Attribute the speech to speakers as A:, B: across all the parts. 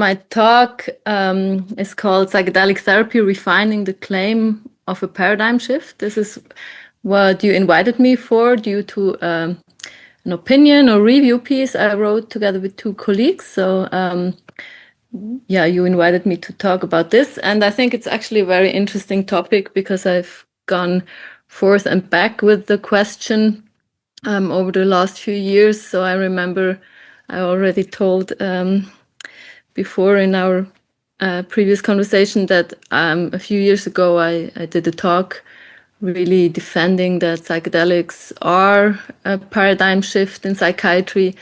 A: my talk is called Psychedelic Therapy, Refining the Claim of a Paradigm Shift. This is what you invited me for due to an opinion or review piece I wrote together with two colleagues. So yeah, you invited me to talk about this. And I think it's actually a very interesting topic because I've gone forth and back with the question over the last few years. So I remember I already told before in our previous conversation that a few years ago I did a talk really defending that psychedelics are a paradigm shift in psychiatry.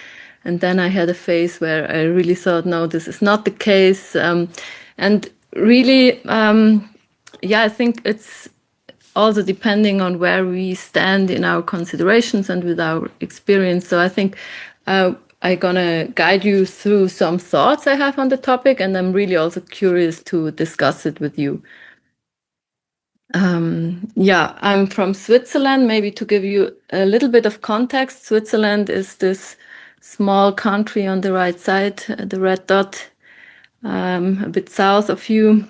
A: And then I had a phase where I really thought, no, this is not the case. And really, yeah, I think it's also depending on where we stand in our considerations and with our experience. So I think I'm gonna guide you through some thoughts I have on the topic, and I'm really also curious to discuss it with you. Yeah, I'm from Switzerland. Maybe to give you a little bit of context, Switzerland is this small country on the right side, the red dot, a bit south of you,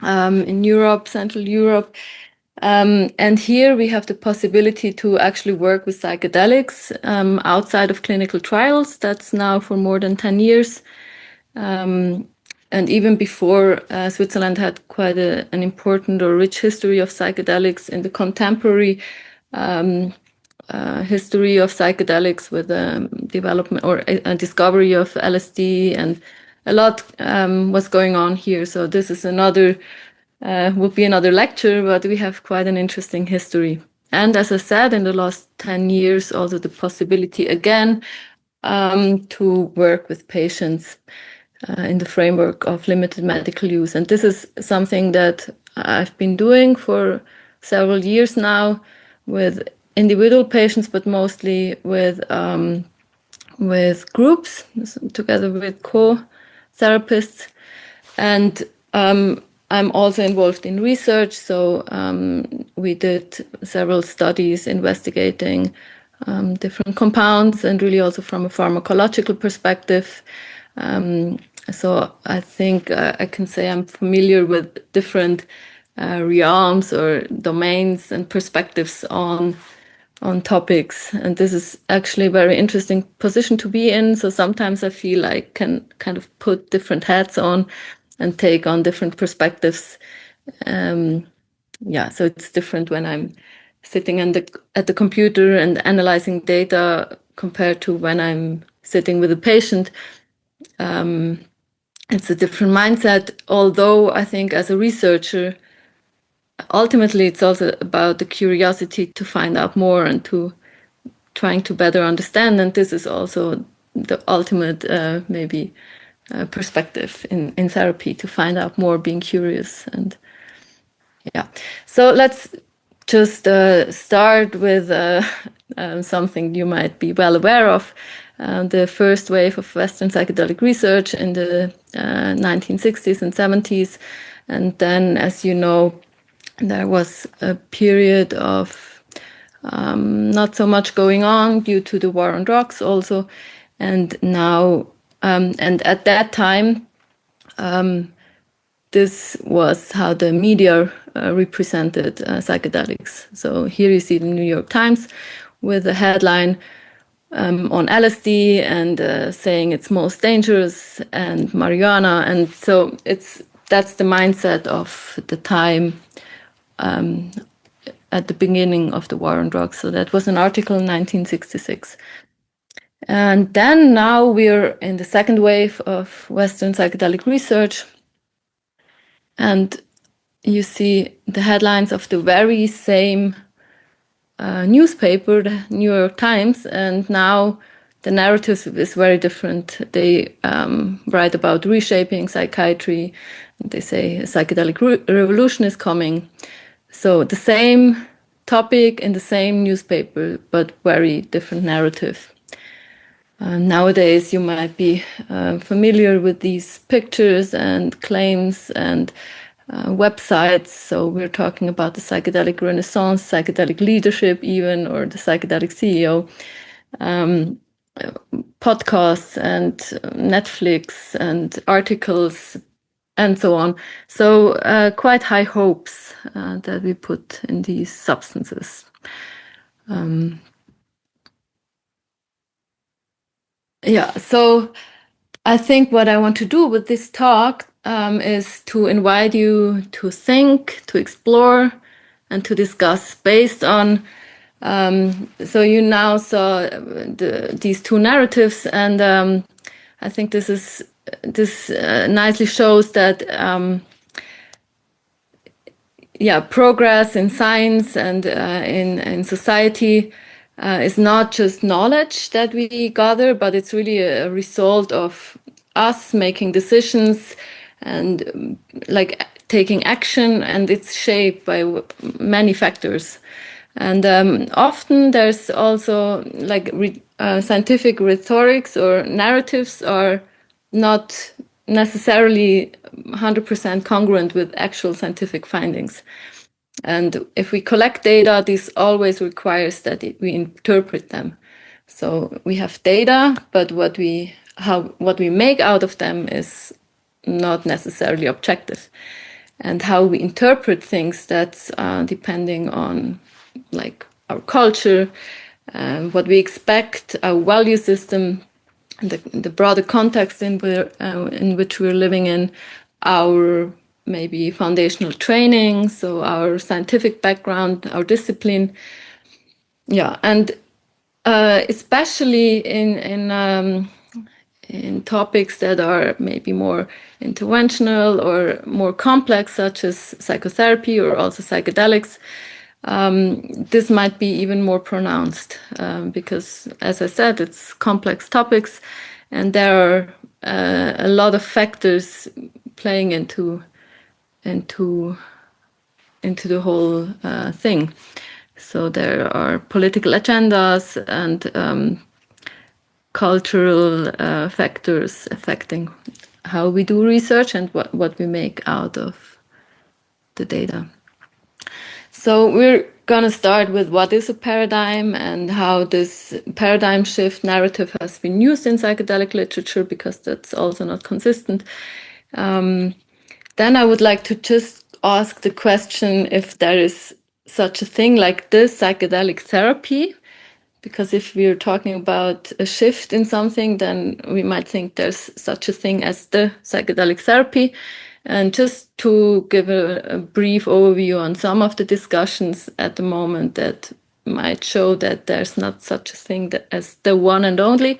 A: in Europe, Central Europe. And here we have the possibility to actually work with psychedelics outside of clinical trials. That's now for more than 10 years. And even before, Switzerland had quite an important or rich history of psychedelics in the contemporary history of psychedelics with development or a discovery of LSD, and a lot was going on here. So this is another, would be another lecture, but we have quite an interesting history. And as I said, in the last 10 years, also the possibility again to work with patients in the framework of limited medical use. And this is something that I've been doing for several years now with individual patients, but mostly with groups, together with co-therapists. And I'm also involved in research. So we did several studies investigating different compounds, and really also from a pharmacological perspective. So I think I can say I'm familiar with different realms or domains and perspectives on topics. And this is actually a very interesting position to be in. So sometimes I feel I can kind of put different hats on and take on different perspectives. Yeah, so it's different when I'm sitting at the computer and analyzing data compared to when I'm sitting with a patient. It's a different mindset, although I think as a researcher, ultimately it's also about the curiosity to find out more and to trying to better understand. And this is also the ultimate maybe perspective in therapy, to find out more, being curious. And yeah, so let's just start with something you might be well aware of. The first wave of Western psychedelic research in the 1960s and 70s. And then, as you know, there was a period of not so much going on due to the war on drugs also. And now, and at that time, this was how the media represented psychedelics. So here you see the New York Times with a headline on LSD and saying it's most dangerous, and marijuana. And so that's the mindset of the time at the beginning of the war on drugs. So that was an article in 1966. And then now we're in the second wave of Western psychedelic research. And you see the headlines of the very same newspaper, the New York Times, and now the narrative is very different. They write about reshaping psychiatry. They say a psychedelic revolution is coming. So the same topic in the same newspaper, but very different narrative. Nowadays, you might be familiar with these pictures and claims and websites. So we're talking about the psychedelic renaissance, psychedelic leadership even, or the psychedelic CEO. podcasts and Netflix and articles and so on. So quite high hopes that we put in these substances. So I think what I want to do with this talk is to invite you to think, to explore, and to discuss based on. So you now saw these two narratives, and I think this nicely shows that progress in science and in society is not just knowledge that we gather, but it's really a result of us making decisions and like taking action, and it's shaped by many factors. And often there's also like scientific rhetorics or narratives are not necessarily 100% congruent with actual scientific findings. And if we collect data, this always requires that we interpret them. So we have data, but what we make out of them is not necessarily objective. And how we interpret things, that's depending on like our culture, what we expect, our value system, the broader context in which we're living in, our maybe foundational training, so our scientific background, our discipline. And especially in topics that are maybe more interventional or more complex, such as psychotherapy or also psychedelics, this might be even more pronounced because, as I said, it's complex topics, and there are a lot of factors playing into the whole thing. So there are political agendas and cultural factors affecting how we do research and what we make out of the data. So we're going to start with what is a paradigm and how this paradigm shift narrative has been used in psychedelic literature, because that's also not consistent. Then I would like to just ask the question if there is such a thing like this psychedelic therapy, because if we're talking about a shift in something, then we might think there's such a thing as the psychedelic therapy. And just to give a brief overview on some of the discussions at the moment that might show that there's not such a thing as the one and only.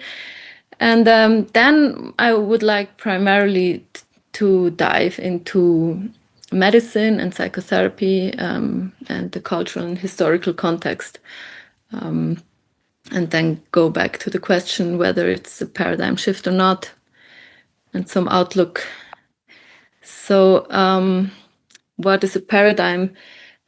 A: And then I would like primarily to dive into medicine and psychotherapy and the cultural and historical context. And then go back to the question whether it's a paradigm shift or not, and some outlook. So what is a paradigm?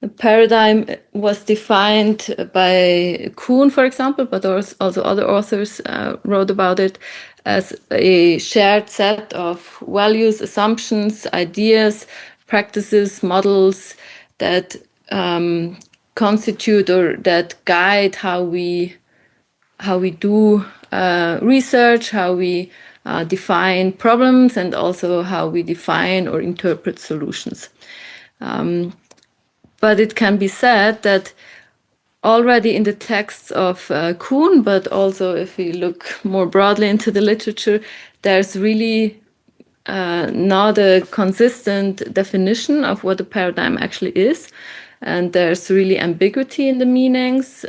A: A paradigm was defined by Kuhn, for example, but also other authors wrote about it as a shared set of values, assumptions, ideas, practices, models that constitute or that guide how we do research, how we define problems, and also how we define or interpret solutions. But it can be said that already in the texts of Kuhn, but also if we look more broadly into the literature, there's really not a consistent definition of what a paradigm actually is. And there's really ambiguity in the meanings.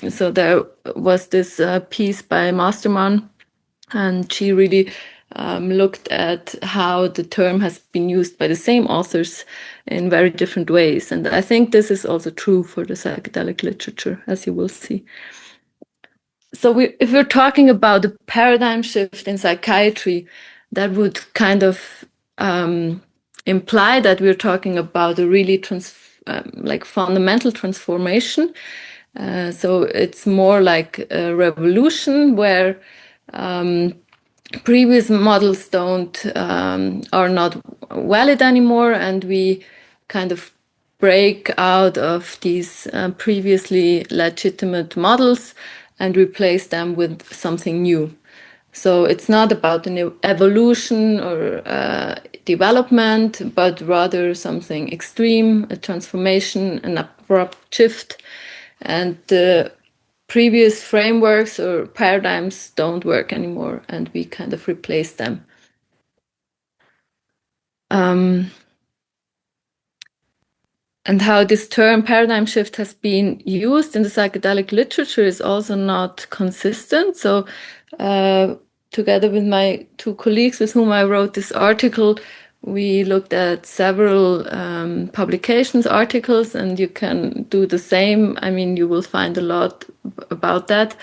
A: So there was this piece by Masterman, and she really looked at how the term has been used by the same authors in very different ways. And I think this is also true for the psychedelic literature, as you will see. So if we're talking about the paradigm shift in psychiatry, that would kind of imply that we're talking about a really fundamental transformation. So it's more like a revolution where previous models are not valid anymore, and we kind of break out of these previously legitimate models and replace them with something new. So it's not about an evolution or development, but rather something extreme, a transformation, an abrupt shift. And the previous frameworks or paradigms don't work anymore, and we kind of replace them. And how this term paradigm shift has been used in the psychedelic literature is also not consistent. So together with my two colleagues with whom I wrote this article, we looked at several publications, articles, and you can do the same. I mean, you will find a lot about that.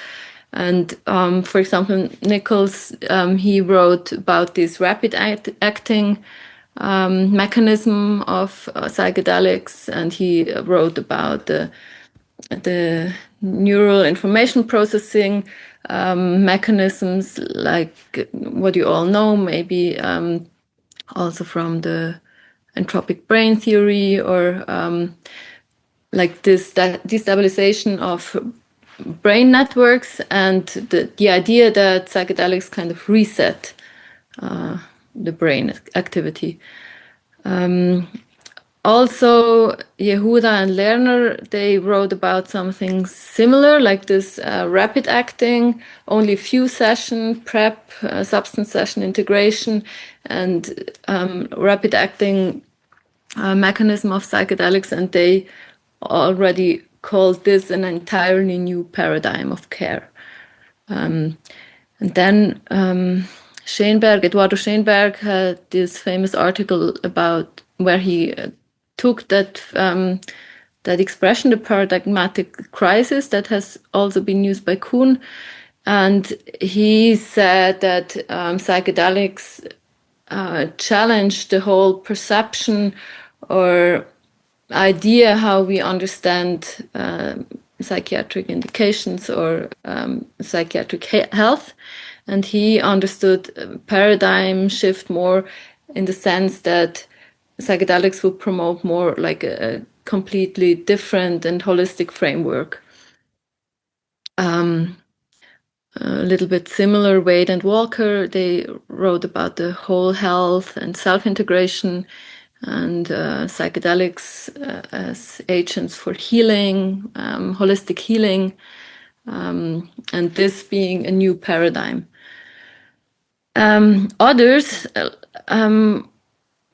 A: And for example, Nichols, he wrote about this rapid acting mechanism of psychedelics, and he wrote about the neural information processing mechanisms, like what you all know, maybe also from the entropic brain theory, or like this destabilization of brain networks, and the idea that psychedelics kind of reset the brain activity. Also, Yehuda and Lerner, they wrote about something similar, like this rapid acting, only a few session prep, substance session integration, and rapid acting mechanism of psychedelics, and they already called this an entirely new paradigm of care. And then Eduardo Schoenberg had this famous article about where he took that expression, the paradigmatic crisis, that has also been used by Kuhn, and he said that psychedelics challenged the whole perception or idea how we understand psychiatric indications or psychiatric health. And he understood paradigm shift more in the sense that psychedelics would promote more like a completely different and holistic framework. A little bit similar, Wade and Walker, they wrote about the whole health and self-integration and psychedelics as agents for healing, holistic healing, and this being a new paradigm. Others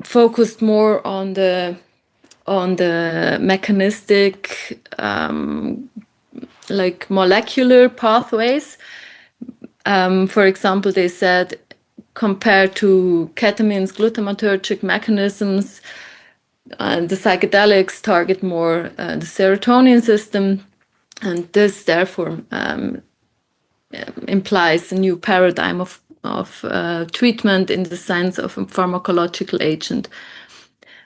A: focused more on the mechanistic, like molecular pathways. For example, they said, compared to ketamine's glutamatergic mechanisms, the psychedelics target more the serotonin system, and this therefore implies a new paradigm of treatment in the sense of a pharmacological agent.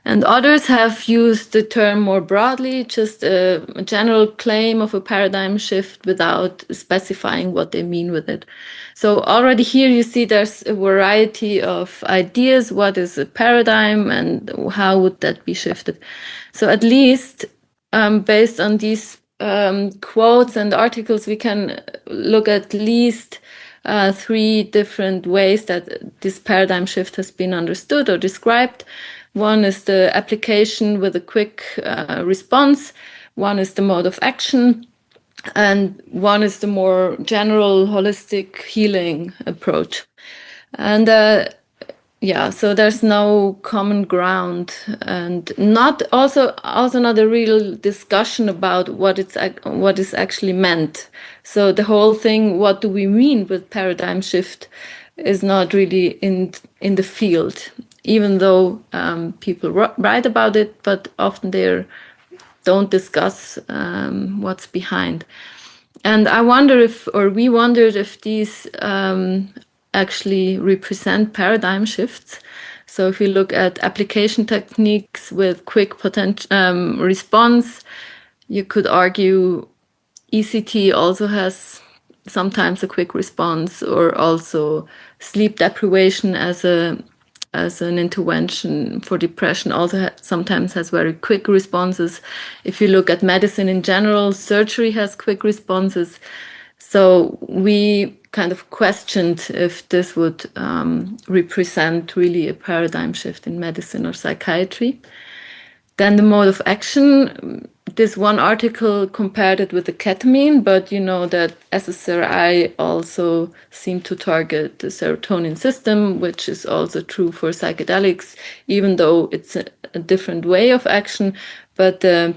A: And others have used the term more broadly, just a general claim of a paradigm shift without specifying what they mean with it. So already here you see there's a variety of ideas. What is a paradigm and how would that be shifted? So at least based on these quotes and articles, we can look at least 3 different ways that this paradigm shift has been understood or described. One is the application with a quick response. One is the mode of action. And one is the more general holistic healing approach. And so there's no common ground, and not a real discussion about what is actually meant. So the whole thing, what do we mean with paradigm shift, is not really in the field, even though people write about it, but often they don't discuss what's behind. And we wondered if these actually represent paradigm shifts. So if you look at application techniques with quick response, you could argue ECT also has sometimes a quick response, or also sleep deprivation as an intervention for depression also sometimes has very quick responses. If you look at medicine in general, surgery has quick responses. So we kind of questioned if this would represent really a paradigm shift in medicine or psychiatry. Then the mode of action, this one article compared it with the ketamine, but you know that SSRI also seem to target the serotonin system, which is also true for psychedelics, even though it's a different way of action, but the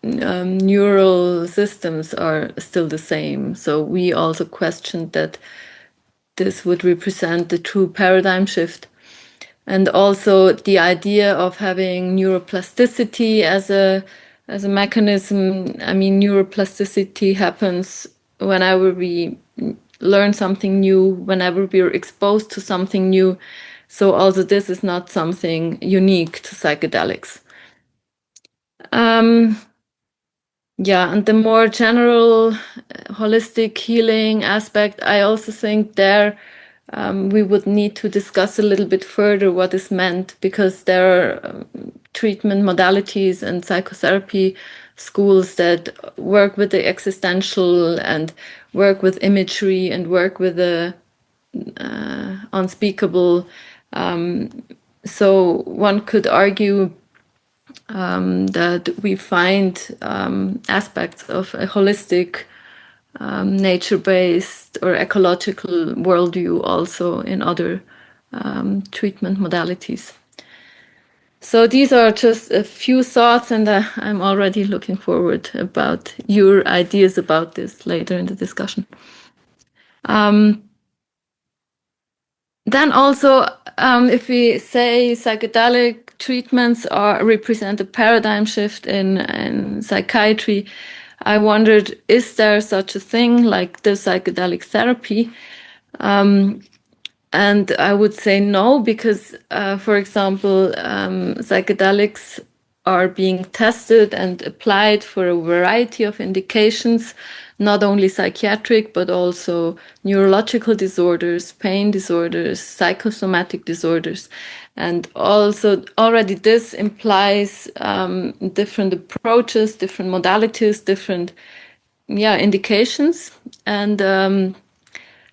A: neural systems are still the same. So we also questioned that this would represent the true paradigm shift. And also the idea of having neuroplasticity as a mechanism. I mean, neuroplasticity happens whenever we learn something new, whenever we're exposed to something new. So also this is not something unique to psychedelics. Yeah, and the more general holistic healing aspect, I also think there we would need to discuss a little bit further what is meant, because there are treatment modalities and psychotherapy schools that work with the existential and work with imagery and work with the unspeakable. So one could argue that we find aspects of a holistic, nature-based or ecological worldview also in other treatment modalities. So these are just a few thoughts, and I'm already looking forward about your ideas about this later in the discussion. Then also, if we say psychedelic treatments represent a paradigm shift in psychiatry, I wondered, is there such a thing like the psychedelic therapy? And I would say no, because, for example, psychedelics are being tested and applied for a variety of indications, not only psychiatric, but also neurological disorders, pain disorders, psychosomatic disorders. And also already this implies different approaches, different modalities, different indications. And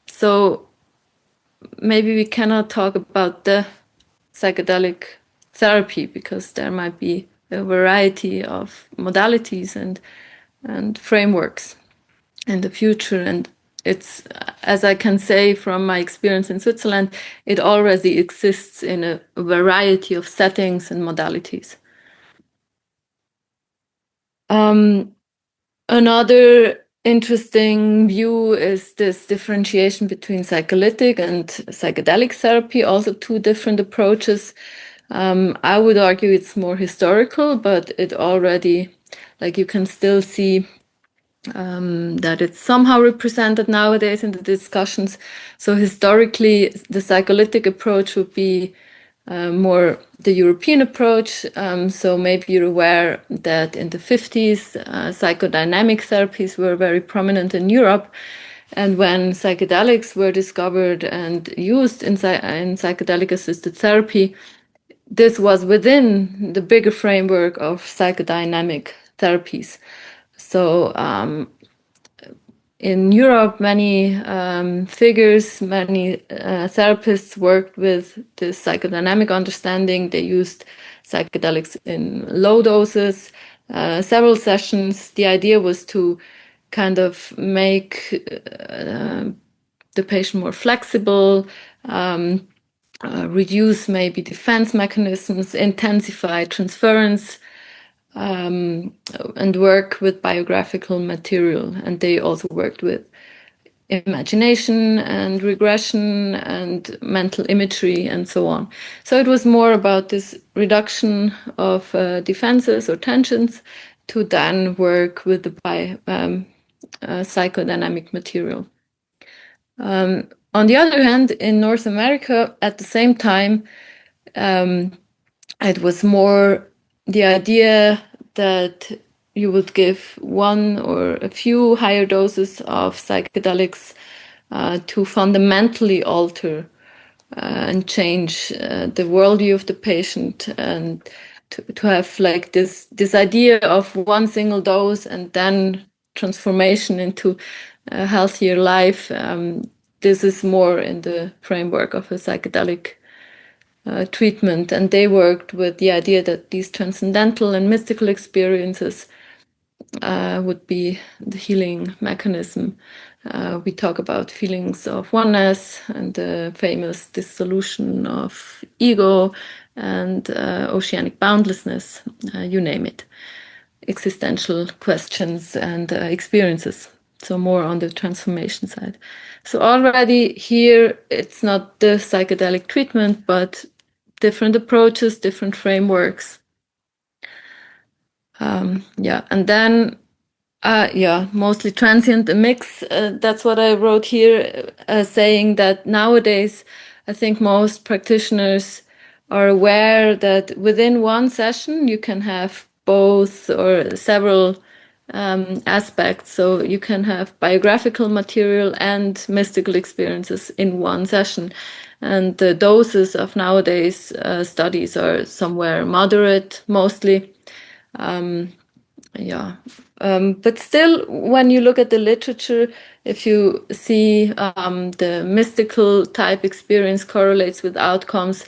A: so maybe we cannot talk about the psychedelic therapy, because there might be a variety of modalities and frameworks in the future. And it's, as I can say from my experience in Switzerland, it already exists in a variety of settings and modalities. Another interesting view is this differentiation between psycholytic and psychedelic therapy, also two different approaches. I would argue it's more historical, but it already, like, you can still see that it's somehow represented nowadays in the discussions. So historically, the psycholytic approach would be more the European approach. So maybe you're aware that in the 50s, psychodynamic therapies were very prominent in Europe. And when psychedelics were discovered and used in psychedelic-assisted therapy, this was within the bigger framework of psychodynamic therapies. So in Europe, many figures, many therapists worked with this psychodynamic understanding. They used psychedelics in low doses, several sessions. The idea was to kind of make the patient more flexible, reduce maybe defense mechanisms, intensify transference, and work with biographical material. And they also worked with imagination and regression and mental imagery and so on. So it was more about this reduction of defenses or tensions to then work with the psychodynamic material. On the other hand, in North America, at the same time, it was more the idea that you would give one or a few higher doses of psychedelics to fundamentally alter and change the worldview of the patient, and to have like this idea of one single dose and then transformation into a healthier life. This is more in the framework of a psychedelic treatment, and they worked with the idea that these transcendental and mystical experiences would be the healing mechanism. We talk about feelings of oneness and the famous dissolution of ego and oceanic boundlessness, you name it, existential questions and experiences. So more on the transformation side. So already here, it's not the psychedelic treatment, but different approaches, different frameworks. And then mostly transient, a mix. That's what I wrote here, saying that nowadays, I think most practitioners are aware that within one session, you can have both or several aspects. So you can have biographical material and mystical experiences in one session. And the doses of nowadays studies are somewhere moderate, mostly. But still, when you look at the literature, if you see the mystical type experience correlates with outcomes,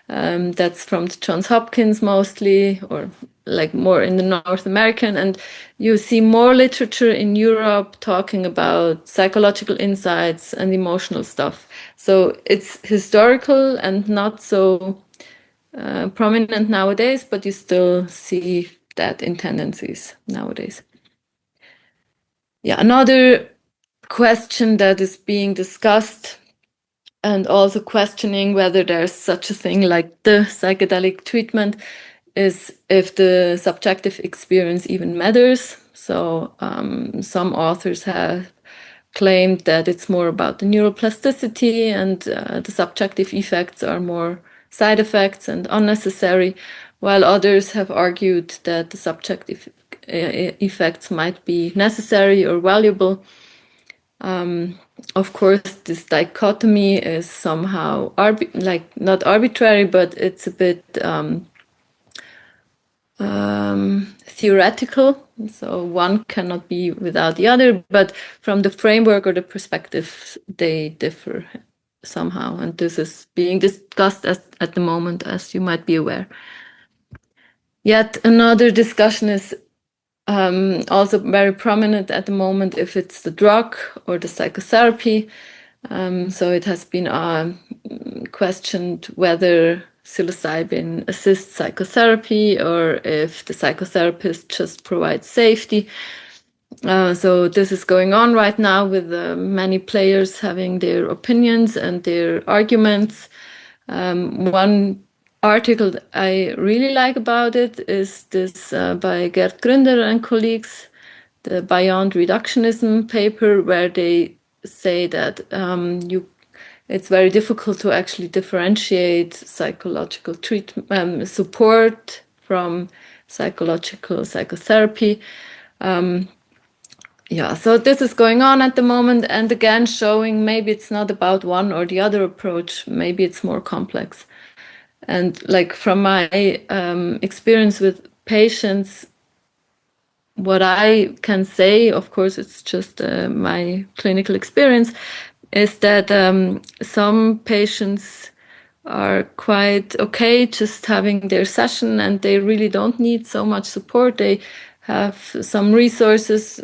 A: that's from the Johns Hopkins mostly, or like more in the North American, and you see more literature in Europe talking about psychological insights and emotional stuff. So it's historical and not so prominent nowadays, but you still see that in tendencies nowadays. Yeah, another question that is being discussed and also questioning whether there's such a thing like the psychedelic treatment is if the subjective experience even matters. So some authors have claimed that it's more about the neuroplasticity and the subjective effects are more side effects and unnecessary, while others have argued that the subjective effects might be necessary or valuable. Of course, this dichotomy is somehow not arbitrary, but it's a bit theoretical. So one cannot be without the other, but from the framework or the perspective, they differ somehow. And this is being discussed at the moment, as you might be aware. Yet another discussion is also very prominent at the moment if it's the drug or the psychotherapy. So it has been questioned whether psilocybin assists psychotherapy or if the psychotherapist just provides safety. So this is going on right now with many players having their opinions and their arguments. One article that I really like about it is this by Gerd Gründer and colleagues, the Beyond Reductionism paper, where they say that it's very difficult to actually differentiate psychological treatment support from psychological psychotherapy. So this is going on at the moment, and again showing maybe it's not about one or the other approach, maybe it's more complex. And like from my experience with patients, what I can say, of course, it's just my clinical experience, is that some patients are quite okay just having their session and they really don't need so much support. They have some resources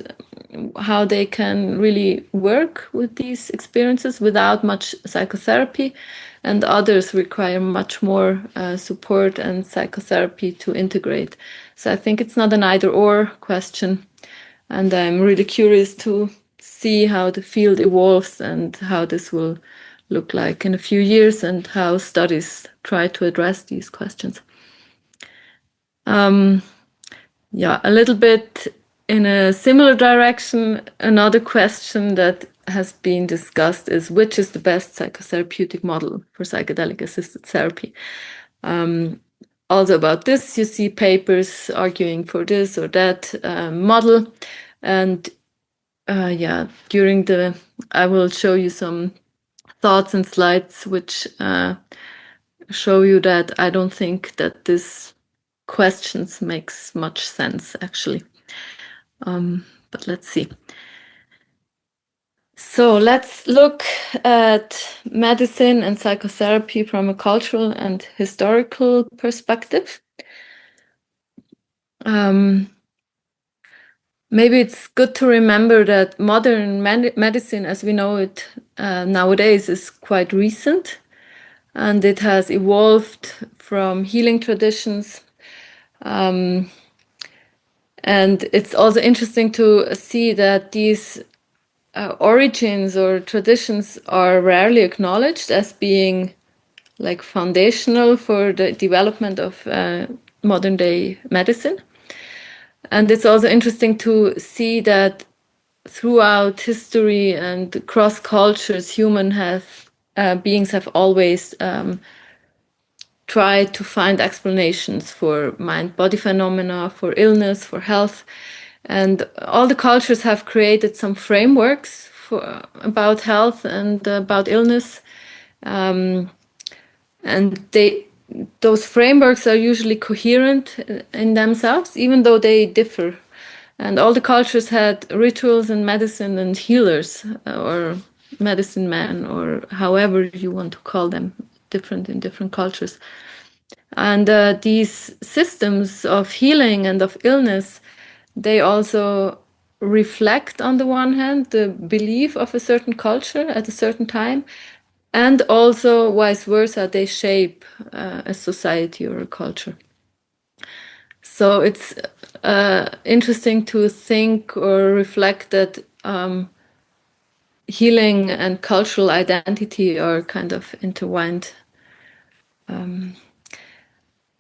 A: how they can really work with these experiences without much psychotherapy, and others require much more support and psychotherapy to integrate. So I think it's not an either-or question, and I'm really curious to see how the field evolves and how this will look like in a few years and how studies try to address these questions. A little bit in a similar direction, another question that has been discussed is which is the best psychotherapeutic model for psychedelic-assisted therapy. Also about this, you see papers arguing for this or that model. And I will show you some thoughts and slides which show you that I don't think that this questions makes much sense, actually. but let's see. So let's look at medicine and psychotherapy from a cultural and historical perspective. Maybe it's good to remember that modern medicine, as we know it nowadays, is quite recent, and it has evolved from healing traditions. And it's also interesting to see that these origins or traditions are rarely acknowledged as being like foundational for the development of modern day medicine. And it's also interesting to see that throughout history and across cultures, beings have always tried to find explanations for mind-body phenomena, for illness, for health. And all the cultures have created some frameworks about health and about illness. And those frameworks are usually coherent in themselves, even though they differ. And all the cultures had rituals and medicine and healers, or medicine men, or however you want to call them, different in different cultures. And these systems of healing and of illness, they also reflect, on the one hand, the belief of a certain culture at a certain time, and also vice versa, they shape a society or a culture. So it's interesting to think or reflect that healing and cultural identity are kind of intertwined.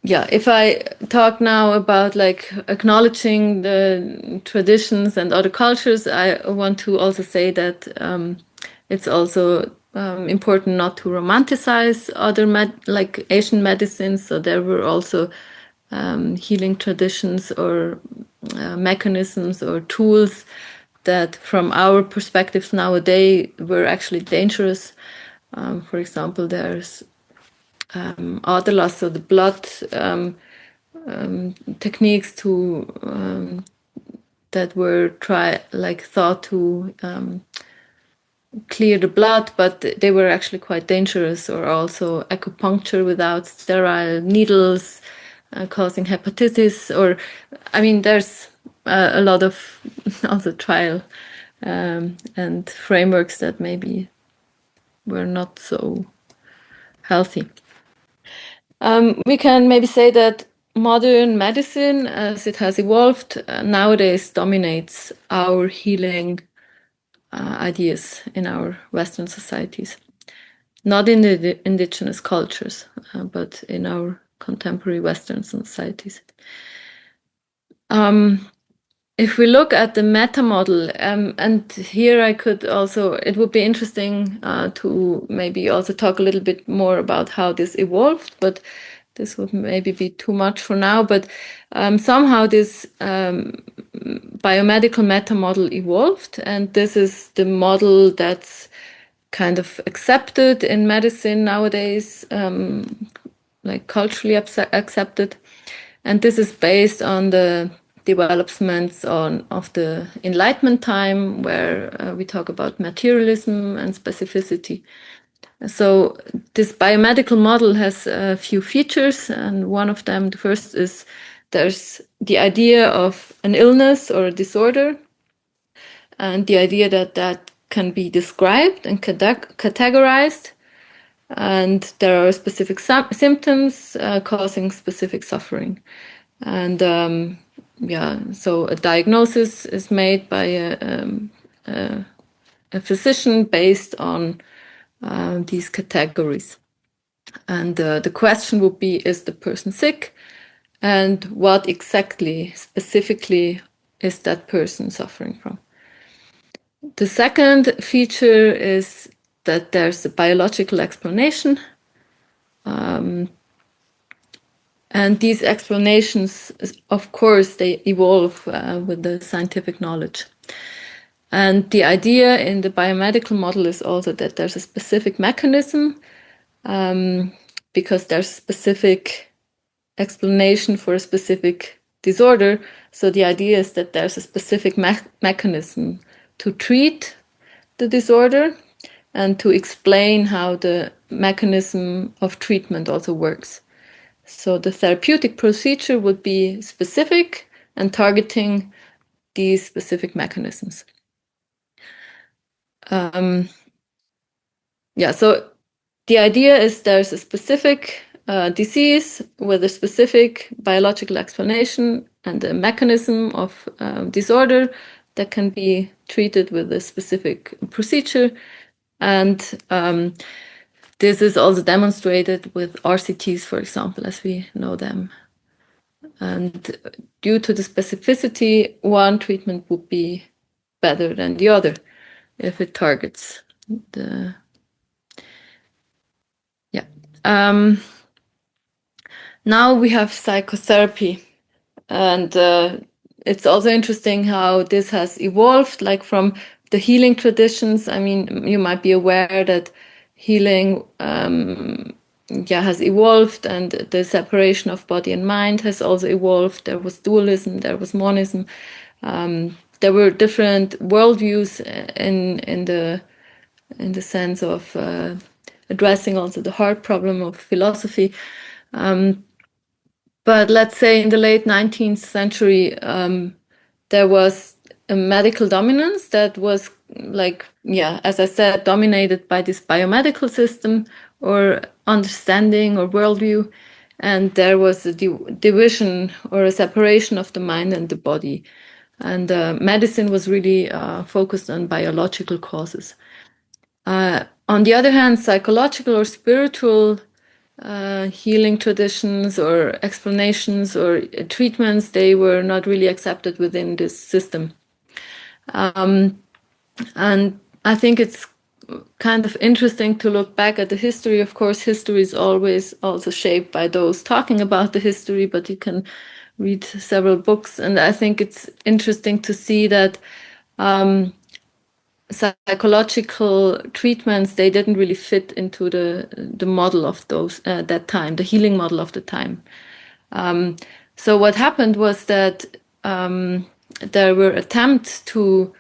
A: If I talk now about like acknowledging the traditions and other cultures, I want to also say that it's also important not to romanticize other like Asian medicines. So there were also healing traditions or mechanisms or tools that from our perspectives nowadays were actually dangerous. For example, there's Aderlass, so the blood techniques that were thought to clear the blood, but they were actually quite dangerous. Or also acupuncture without sterile needles, causing hepatitis. Or, I mean, there's a lot of also trial and frameworks that maybe were not so healthy. We can maybe say that modern medicine, as it has evolved, nowadays dominates our healing ideas in our Western societies. Not in the indigenous cultures, but in our contemporary Western societies. If we look at the meta model, and here it would be interesting to maybe also talk a little bit more about how this evolved, but this would maybe be too much for now. But somehow this biomedical meta model evolved, and this is the model that's kind of accepted in medicine nowadays, like culturally accepted. And this is based on the developments of the Enlightenment time, where we talk about materialism and specificity. So this biomedical model has a few features, and one of them, the first, is there's the idea of an illness or a disorder, and the idea that that can be described and categorized, and there are specific symptoms causing specific suffering. And so a diagnosis is made by a physician based on these categories. And the question would be, is the person sick? And what exactly, specifically, is that person suffering from? The second feature is that there's a biological explanation. And these explanations, of course, they evolve with the scientific knowledge. And the idea in the biomedical model is also that there's a specific mechanism, because there's a specific explanation for a specific disorder. So the idea is that there's a specific mechanism to treat the disorder and to explain how the mechanism of treatment also works. So the therapeutic procedure would be specific and targeting these specific mechanisms. So the idea is there's a specific disease with a specific biological explanation and a mechanism of disorder that can be treated with a specific procedure. And this is also demonstrated with RCTs, for example, as we know them. And due to the specificity, one treatment would be better than the other if it targets the... Now we have psychotherapy, and it's also interesting how this has evolved, like from the healing traditions. I mean, you might be aware that healing has evolved, and the separation of body and mind has also evolved. There was dualism, there was monism. There were different worldviews in the sense of addressing also the heart problem of philosophy. But let's say in the late 19th century, there was a medical dominance that was, like, as I said, dominated by this biomedical system or understanding or worldview. And there was a division or a separation of the mind and the body. And medicine was really focused on biological causes. On the other hand, psychological or spiritual healing traditions or explanations or treatments, they were not really accepted within this system. And I think it's kind of interesting to look back at the history. Of course, history is always also shaped by those talking about the history, but you can read several books. And I think it's interesting to see that psychological treatments, they didn't really fit into the model of those that time, the healing model of the time. So what happened was that there were attempts to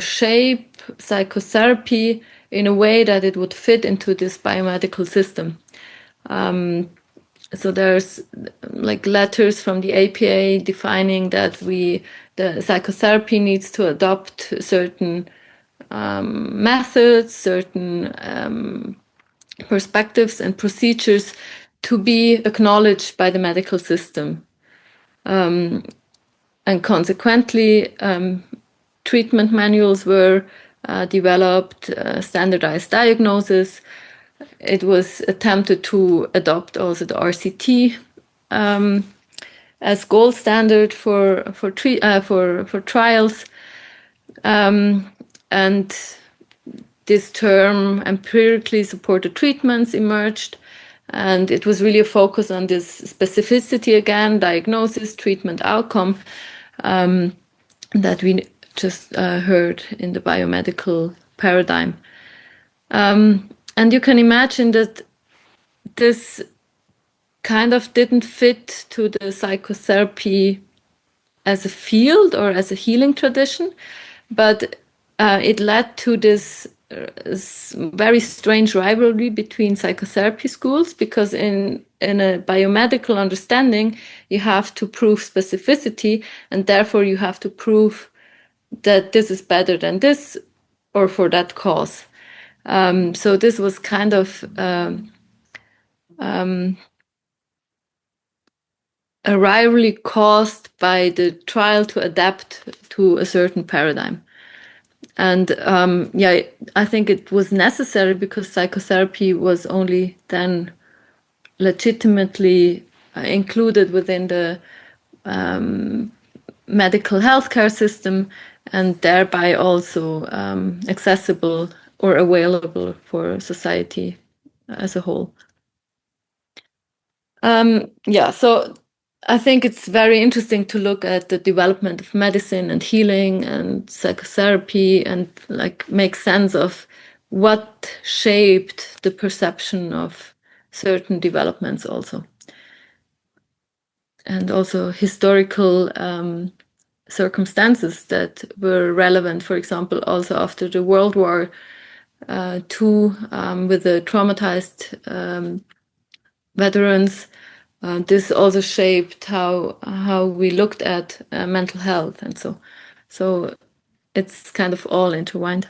A: shape psychotherapy in a way that it would fit into this biomedical system. So there's like letters from the APA defining that the psychotherapy needs to adopt certain methods, certain perspectives and procedures to be acknowledged by the medical system. And consequently, treatment manuals were developed, standardized diagnosis. It was attempted to adopt also the RCT as gold standard for trials, and this term empirically supported treatments emerged, and it was really a focus on this specificity again, diagnosis, treatment, outcome, that we just heard in the biomedical paradigm. And you can imagine that this kind of didn't fit to the psychotherapy as a field or as a healing tradition, but it led to this very strange rivalry between psychotherapy schools, because in a biomedical understanding, you have to prove specificity, and therefore you have to prove that this is better than this or for that cause. So this was kind of a rivalry caused by the trial to adapt to a certain paradigm. And I think it was necessary because psychotherapy was only then legitimately included within the medical healthcare system, and thereby also accessible or available for society as a whole. So I think it's very interesting to look at the development of medicine and healing and psychotherapy and like make sense of what shaped the perception of certain developments also. also historical circumstances that were relevant. For example, also after the World War II, with the traumatized veterans, this also shaped how we looked at mental health, and so it's kind of all intertwined.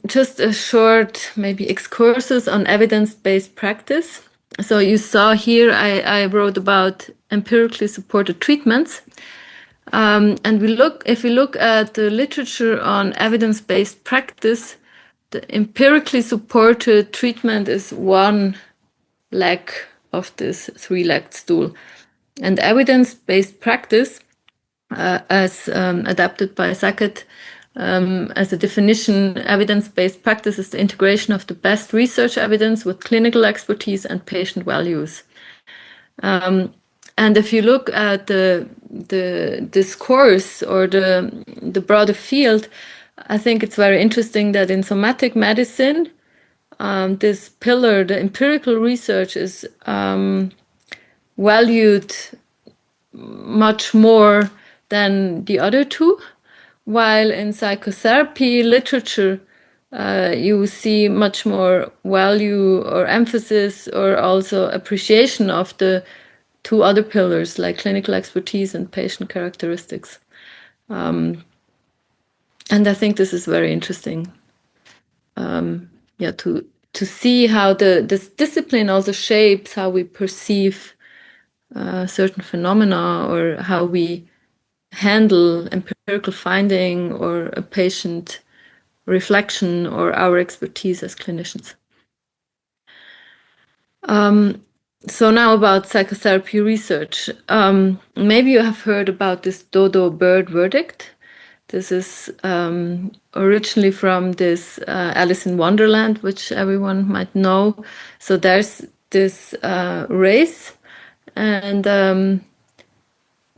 A: Just a short, maybe excursus on evidence-based practice. So you saw here, I wrote about empirically supported treatments. And if we look at the literature on evidence-based practice, the empirically supported treatment is one leg of this three-legged stool. And evidence-based practice, as adapted by Sackett, as a definition, evidence-based practice is the integration of the best research evidence with clinical expertise and patient values. And if you look at the discourse or the broader field, I think it's very interesting that in somatic medicine, this pillar, the empirical research, is valued much more than the other two. While in psychotherapy literature, you see much more value or emphasis or also appreciation of the two other pillars, like clinical expertise and patient characteristics. And I think this is very interesting. To see how this discipline also shapes how we perceive certain phenomena or how we handle empirical finding or a patient reflection or our expertise as clinicians. So now about psychotherapy research. Maybe you have heard about this dodo bird verdict. This is originally from this Alice in Wonderland, which everyone might know. So there's this race, and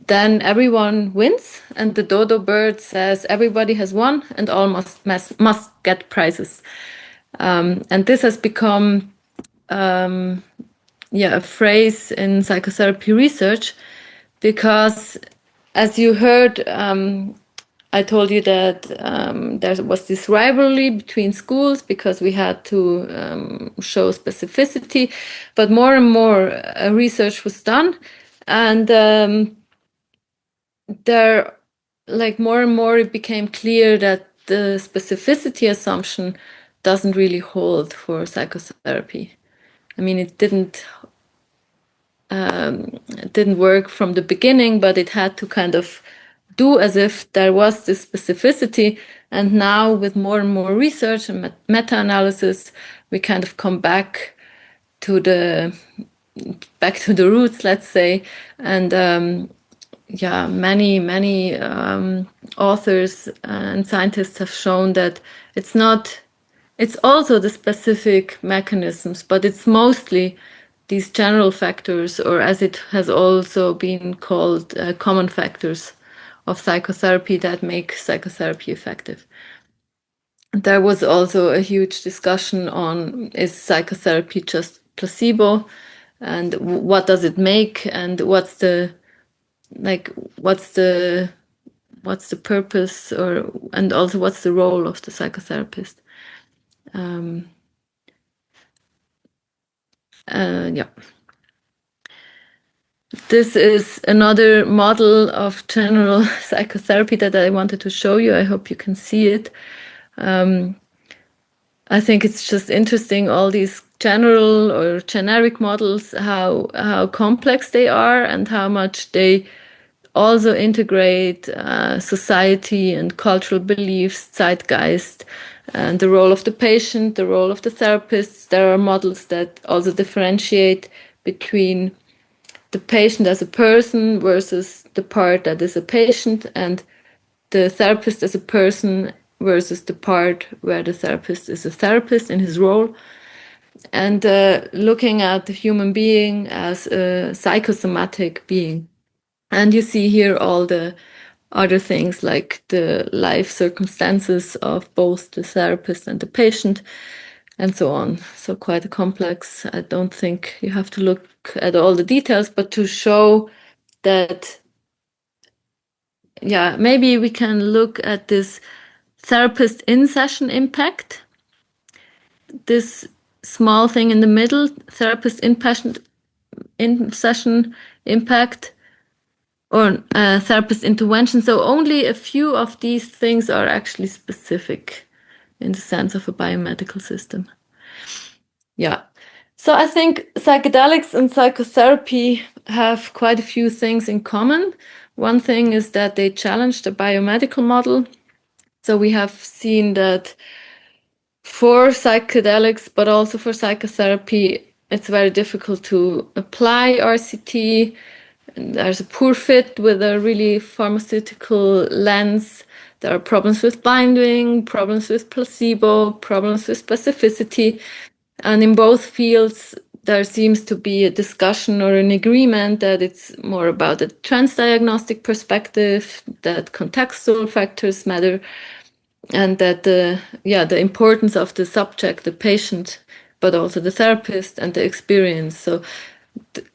A: then everyone wins, and the dodo bird says everybody has won and all must get prizes. And this has become a phrase in psychotherapy research because, as you heard, I told you that there was this rivalry between schools because we had to show specificity, but more and more research was done, and more and more it became clear that the specificity assumption doesn't really hold for psychotherapy. I mean, it didn't work from the beginning, but it had to kind of do as if there was this specificity. And now with more and more research and meta-analysis, we kind of come back to the roots, let's say. And many authors and scientists have shown that it's also the specific mechanisms, but it's mostly these general factors, or as it has also been called, common factors of psychotherapy that make psychotherapy effective. There was also a huge discussion on, is psychotherapy just placebo, and what does it make, and what's the purpose, and also what's the role of the psychotherapist. This is another model of general psychotherapy that I wanted to show you. I hope you can see it. I think it's just interesting, all these general or generic models, how complex they are and how much they also integrate society and cultural beliefs, zeitgeist, and the role of the patient, the role of the therapist. There are models that also differentiate between the patient as a person versus the part that is a patient, and the therapist as a person versus the part where the therapist is a therapist in his role. And looking at the human being as a psychosomatic being. And you see here all the other things like the life circumstances of both the therapist and the patient, and so on. So quite a complex. I don't think you have to look at all the details, but to show that, yeah, maybe we can look at this therapist in-session impact, this small thing in the middle, therapist in-session impact, or therapist intervention. So only a few of these things are actually specific in the sense of a biomedical system. Yeah. So I think psychedelics and psychotherapy have quite a few things in common. One thing is that they challenge the biomedical model. So we have seen that for psychedelics, but also for psychotherapy, it's very difficult to apply RCT. There's a poor fit with a really pharmaceutical lens. There are problems with binding, problems with placebo, problems with specificity. And in both fields, there seems to be a discussion or an agreement that it's more about a transdiagnostic perspective, that contextual factors matter, and that the importance of the subject, the patient, but also the therapist and the experience. So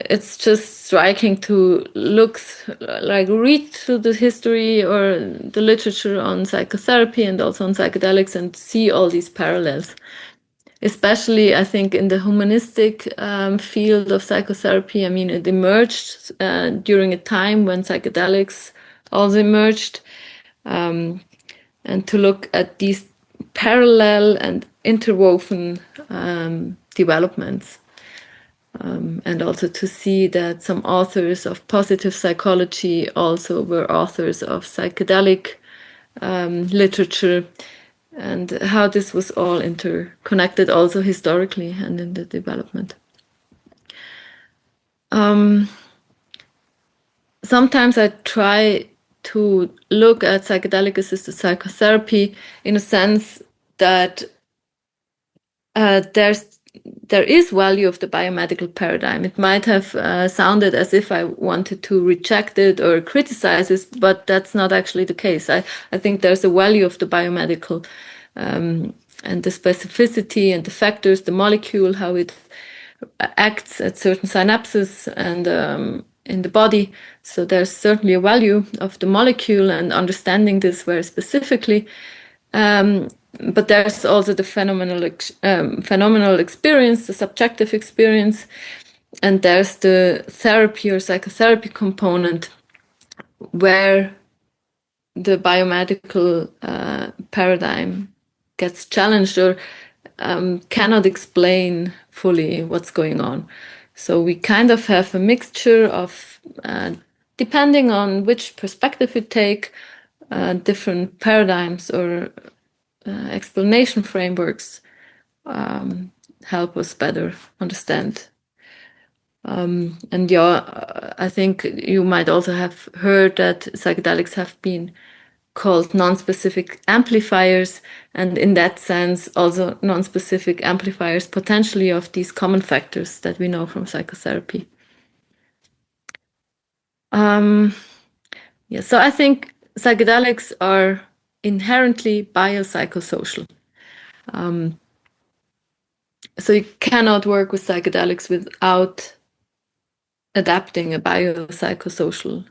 A: it's just striking to read through the history or the literature on psychotherapy and also on psychedelics and see all these parallels. Especially, I think, in the humanistic field of psychotherapy. I mean, it emerged during a time when psychedelics also emerged. And to look at these parallel and interwoven developments. And also to see that some authors of positive psychology also were authors of psychedelic literature, and how this was all interconnected also historically and in the development. Sometimes I try to look at psychedelic-assisted psychotherapy in a sense that there is value of the biomedical paradigm. It might have sounded as if I wanted to reject it or criticize it, but that's not actually the case. I think there's a value of the biomedical and the specificity and the factors, the molecule, how it acts at certain synapses and in the body. So there's certainly a value of the molecule and understanding this very specifically. But there's also the phenomenal experience, the subjective experience, and there's the therapy or psychotherapy component where the biomedical paradigm gets challenged or cannot explain fully what's going on. So we kind of have a mixture of, depending on which perspective you take, different paradigms or explanation frameworks help us better understand. And yeah, I think you might also have heard that psychedelics have been called non-specific amplifiers, and in that sense also non-specific amplifiers potentially of these common factors that we know from psychotherapy. Yeah, so I think psychedelics are inherently biopsychosocial. So you cannot work with psychedelics without adapting a biopsychosocial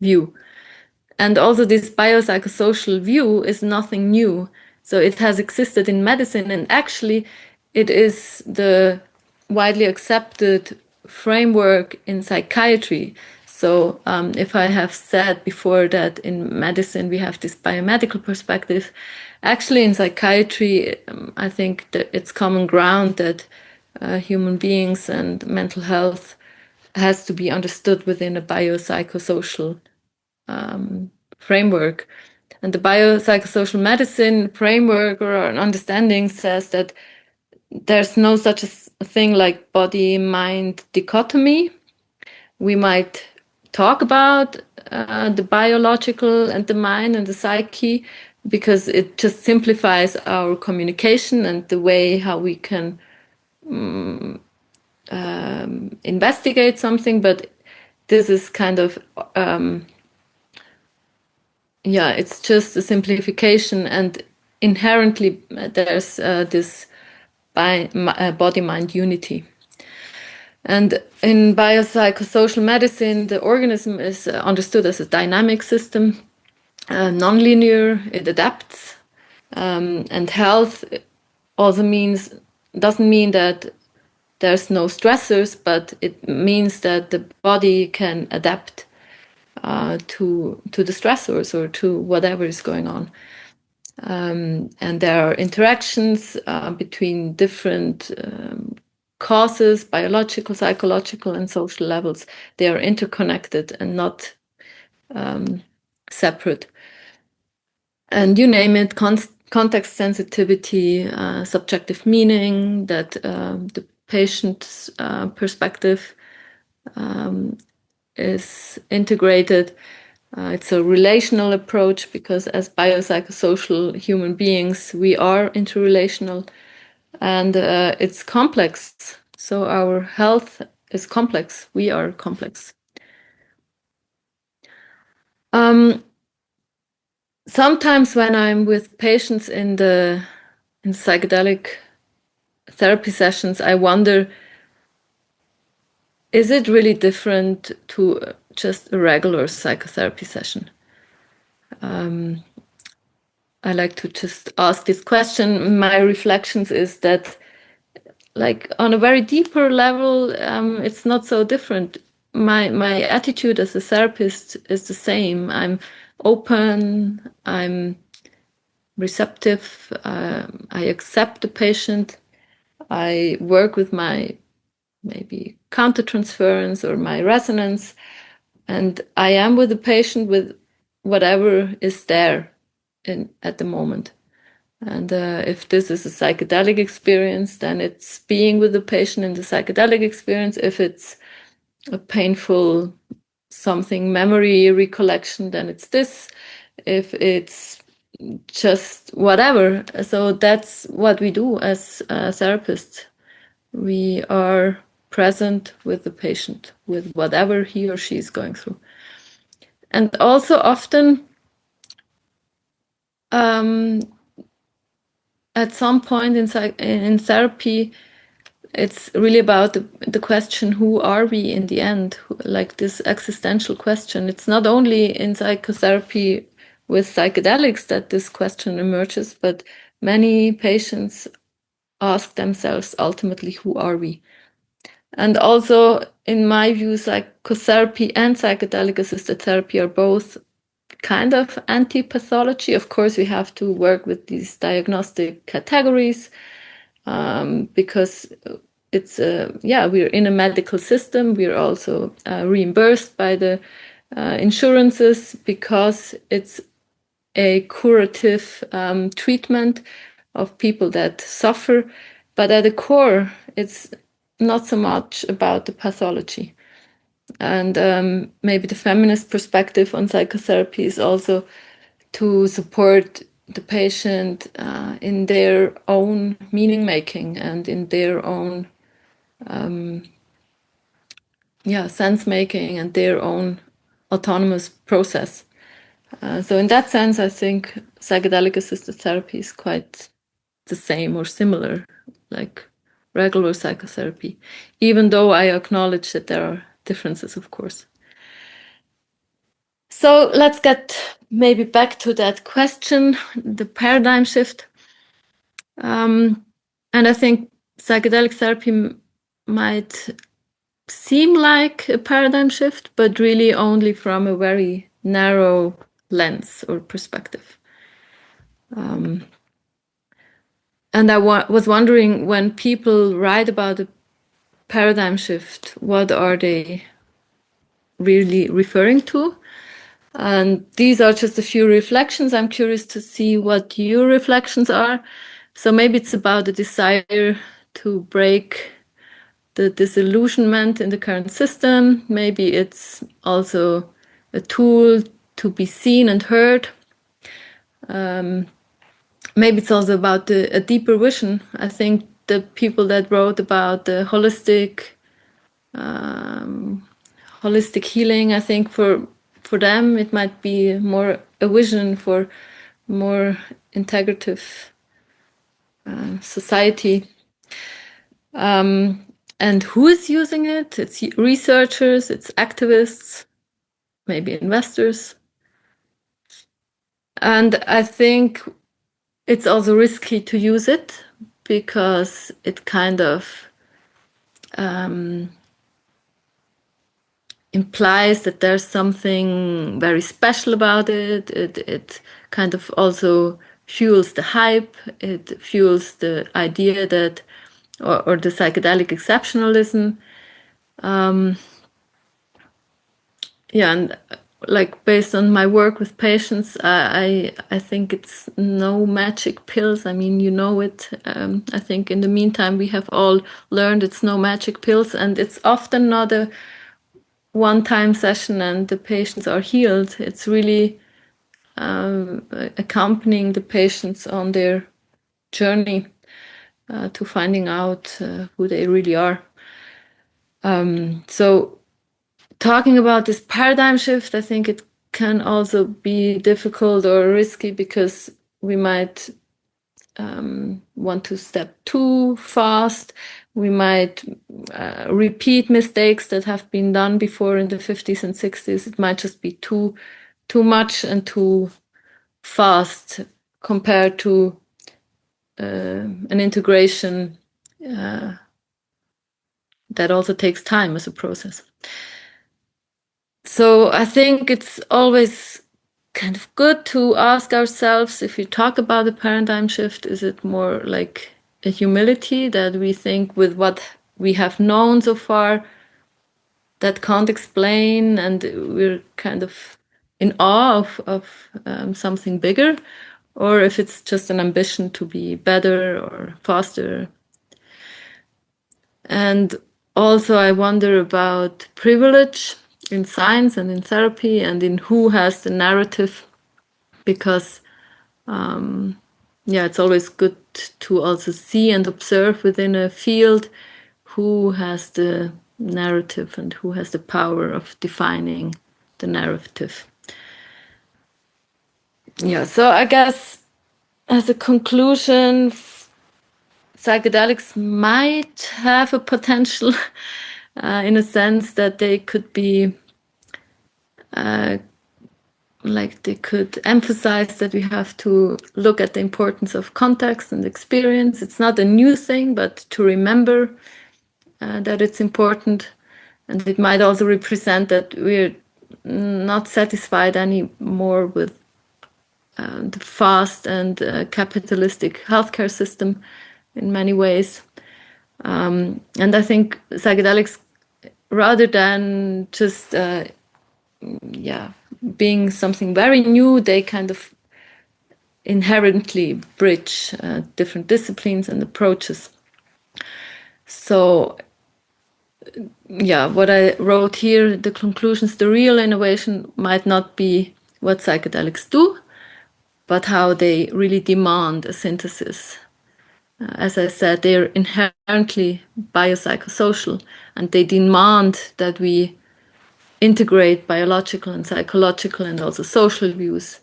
A: view. And also this biopsychosocial view is nothing new. So it has existed in medicine, and actually it is the widely accepted framework in psychiatry. So if I have said before that in medicine we have this biomedical perspective, actually in psychiatry, I think that it's common ground that human beings and mental health has to be understood within a biopsychosocial framework. And the biopsychosocial medicine framework or an understanding says that there's no such a thing like body-mind dichotomy. We might talk about the biological and the mind and the psyche because it just simplifies our communication and the way how we can investigate something. But this is kind of it's just a simplification, and inherently there's this body-mind unity. And in biopsychosocial medicine, the organism is understood as a dynamic system, non-linear, it adapts, and health also doesn't mean that there's no stressors, but it means that the body can adapt to the stressors or to whatever is going on. And there are interactions between different causes, biological, psychological, and social levels. They are interconnected and not separate. And you name it, context sensitivity, subjective meaning, that the patient's perspective is integrated. It's a relational approach because as biopsychosocial human beings, we are interrelational, and it's complex. So our health is complex. We are complex. Sometimes when I'm with patients in psychedelic therapy sessions, I wonder, is it really different to just a regular psychotherapy session? I like to just ask this question. My reflections is that, like, on a very deeper level, it's not so different. My attitude as a therapist is the same. I'm open, I'm receptive, I accept the patient, I work with my maybe countertransference or my resonance, and I am with the patient with whatever is there at the moment. And if this is a psychedelic experience, then it's being with the patient in the psychedelic experience. If it's a painful something memory recollection, then it's this. If it's just whatever. So that's what we do as therapists. We are present with the patient, with whatever he or she is going through. And also often, at some point in therapy, it's really about the question, who are we in the end? Like this existential question. It's not only in psychotherapy with psychedelics that this question emerges, but many patients ask themselves ultimately, who are we? And also, in my view, psychotherapy and psychedelic-assisted therapy are both kind of anti-pathology. Of course, we have to work with these diagnostic categories because it's we're in a medical system. We're also reimbursed by the insurances because it's a curative treatment of people that suffer. But at the core, it's not so much about the pathology. And maybe the feminist perspective on psychotherapy is also to support the patient in their own meaning making and in their own sense making and their own autonomous process. So in that sense, I think psychedelic assisted therapy is quite the same or similar, like regular psychotherapy, even though I acknowledge that there are differences, of course. So let's get maybe back to that question, the paradigm shift. And I think psychedelic therapy might seem like a paradigm shift, but really only from a very narrow lens or perspective. And I was wondering, when people write about a paradigm shift, what are they really referring to? And these are just a few reflections. I'm curious to see what your reflections are. So maybe it's about the desire to break the disillusionment in the current system. Maybe it's also a tool to be seen and heard. Maybe it's also about a deeper vision. I think the people that wrote about the holistic healing, I think for them it might be more a vision for more integrative society. And who is using it? It's researchers, it's activists, maybe investors. And I think it's also risky to use it because it kind of implies that there's something very special about it. It kind of also fuels the hype. It fuels the idea that, or the psychedelic exceptionalism. Yeah, and like based on my work with patients, I think it's no magic pills. I mean, you know it. I think in the meantime we have all learned it's no magic pills, and it's often not a one-time session and the patients are healed. It's really accompanying the patients on their journey to finding out who they really are. So talking about this paradigm shift, I think it can also be difficult or risky because we might want to step too fast. We might repeat mistakes that have been done before in the 50s and 60s. It might just be too much and too fast compared to an integration that also takes time as a process. So I think it's always kind of good to ask ourselves, if we talk about a paradigm shift, is it more like a humility that we think with what we have known so far that can't explain and we're kind of in awe of something bigger, or if it's just an ambition to be better or faster. And also I wonder about privilege in science and in therapy and in who has the narrative, because it's always good to also see and observe within a field who has the narrative and who has the power of defining the narrative. Yeah, so I guess as a conclusion, psychedelics might have a potential in a sense that they could be like they could emphasize that we have to look at the importance of context and experience. It's not a new thing, but to remember that it's important. And it might also represent that we're not satisfied anymore with the fast and capitalistic healthcare system in many ways. And I think psychedelics, rather than just being something very new, they kind of inherently bridge different disciplines and approaches. So what I wrote here, the conclusions, the real innovation might not be what psychedelics do, but how they really demand a synthesis. As I said, they're inherently biopsychosocial, and they demand that we integrate biological and psychological and also social views.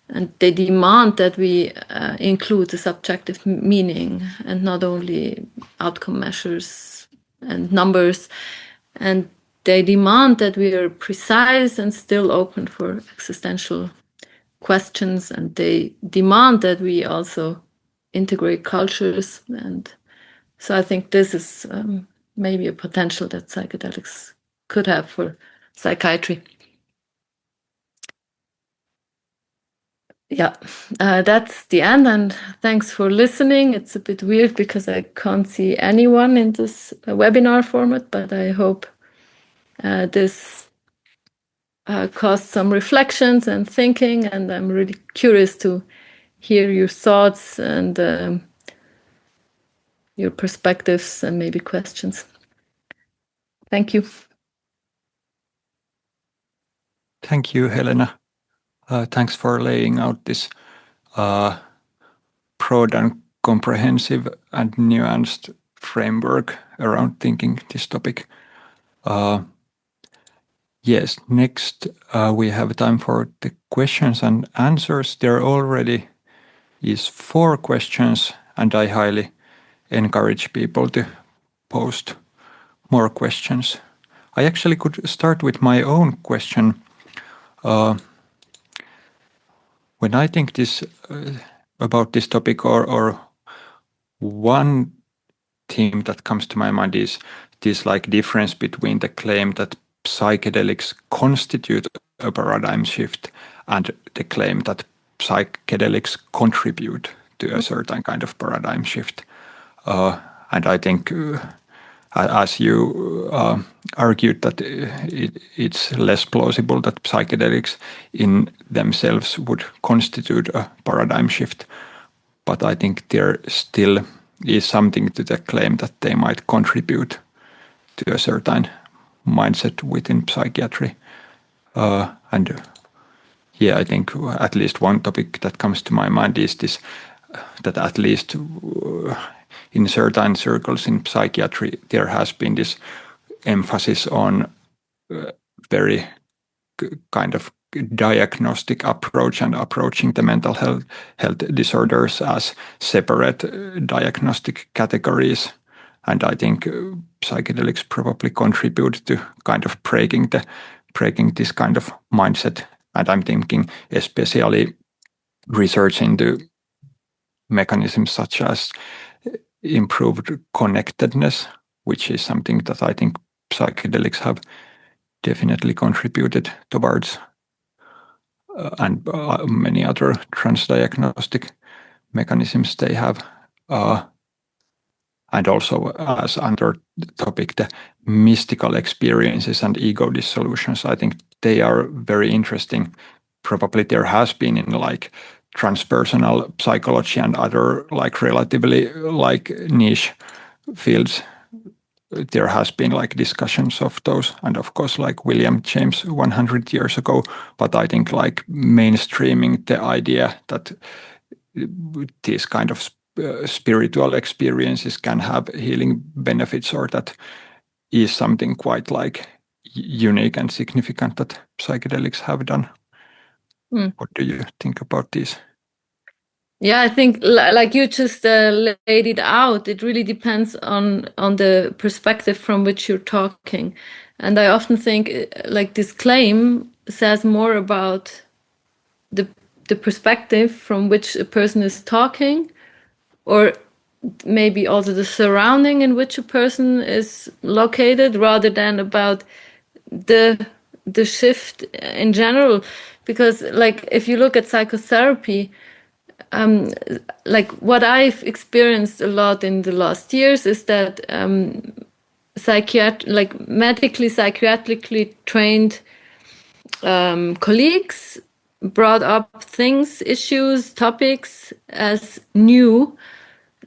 A: And they demand that we include the subjective meaning and not only outcome measures and numbers. And they demand that we are precise and still open for existential questions. And they demand that we also integrate cultures. And so I think this is maybe a potential that psychedelics could have for psychiatry. Yeah, that's the end, and thanks for listening. It's a bit weird because I can't see anyone in this webinar format, but I hope this caused some reflections and thinking, and I'm really curious to hear your thoughts and your perspectives and maybe questions. Thank you.
B: Thank you, Helena. Thanks for laying out this broad and comprehensive and nuanced framework around thinking this topic. Yes, next we have time for the questions and answers. There are already is 4 questions, and I highly encourage people to post more questions. I actually could start with my own question. When I think about this topic, or one theme that comes to my mind is this like difference between the claim that psychedelics constitute a paradigm shift and the claim that psychedelics contribute to a certain kind of paradigm shift. And I think, as you argued, that it's less plausible that psychedelics in themselves would constitute a paradigm shift. But I think there still is something to the claim that they might contribute to a certain mindset within psychiatry. And yeah, I think at least one topic that comes to my mind is this, that at least in certain circles in psychiatry, there has been this emphasis on very kind of diagnostic approach and approaching the mental health disorders as separate diagnostic categories. And I think psychedelics probably contribute to kind of breaking this kind of mindset. And I'm thinking especially research into mechanisms such as improved connectedness, which is something that I think psychedelics have definitely contributed towards, and many other transdiagnostic mechanisms they have. And also as under topic, the mystical experiences and ego dissolutions, I think they are very interesting. Probably there has been in like transpersonal psychology and other like relatively like niche fields, there has been like discussions of those, and of course like William James 100 years ago. But I think like mainstreaming the idea that these kind of spiritual experiences can have healing benefits, or that is something quite like unique and significant that psychedelics have done. What do you think about this?
A: Yeah, I think like you just laid it out, it really depends on the perspective from which you're talking. And I often think like this claim says more about the perspective from which a person is talking, or maybe also the surrounding in which a person is located, rather than about the shift in general. Because like if you look at psychotherapy, like what I've experienced a lot in the last years is that like medically, psychiatrically trained colleagues brought up things, issues, topics as new,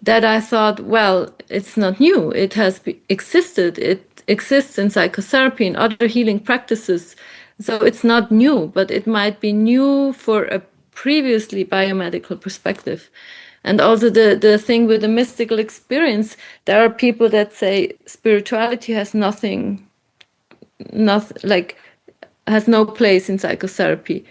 A: that I thought, well, it's not new. It has existed. It exists in psychotherapy and other healing practices. So it's not new, but it might be new for a previously biomedical perspective. And also the thing with the mystical experience, there are people that say spirituality has nothing, like has no place in psychotherapy.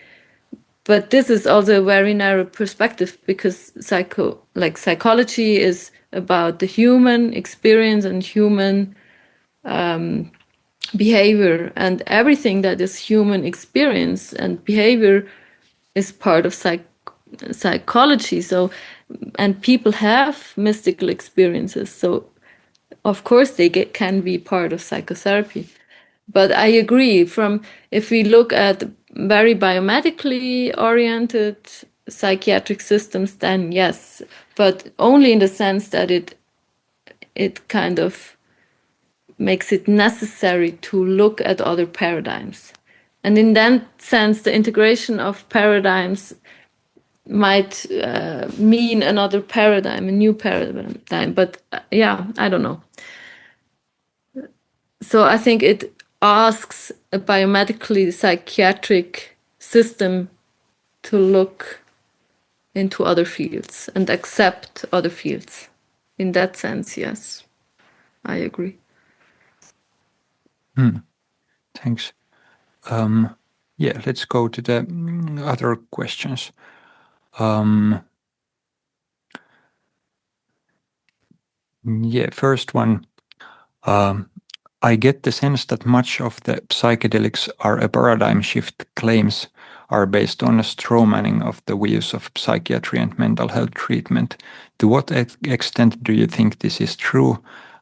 A: But this is also a very narrow perspective, because psychology is about the human experience and human behavior, and everything that is human experience and behavior is part of psychology. So, and people have mystical experiences, so of course they can be part of psychotherapy. But I agree, if we look at very biomedically oriented psychiatric systems, then yes, but only in the sense that it kind of makes it necessary to look at other paradigms. And in that sense, the integration of paradigms might mean another paradigm, a new paradigm. But yeah, I don't know. So I think it asks a biomedically psychiatric system to look into other fields and accept other fields. In that sense, yes, I agree.
B: Thanks. Yeah, let's go to the other questions. Yeah, first one. I get the sense that much of the psychedelics are a paradigm shift claims are based on a strawmanning of the views of psychiatry and mental health treatment. To what extent do you think this is true?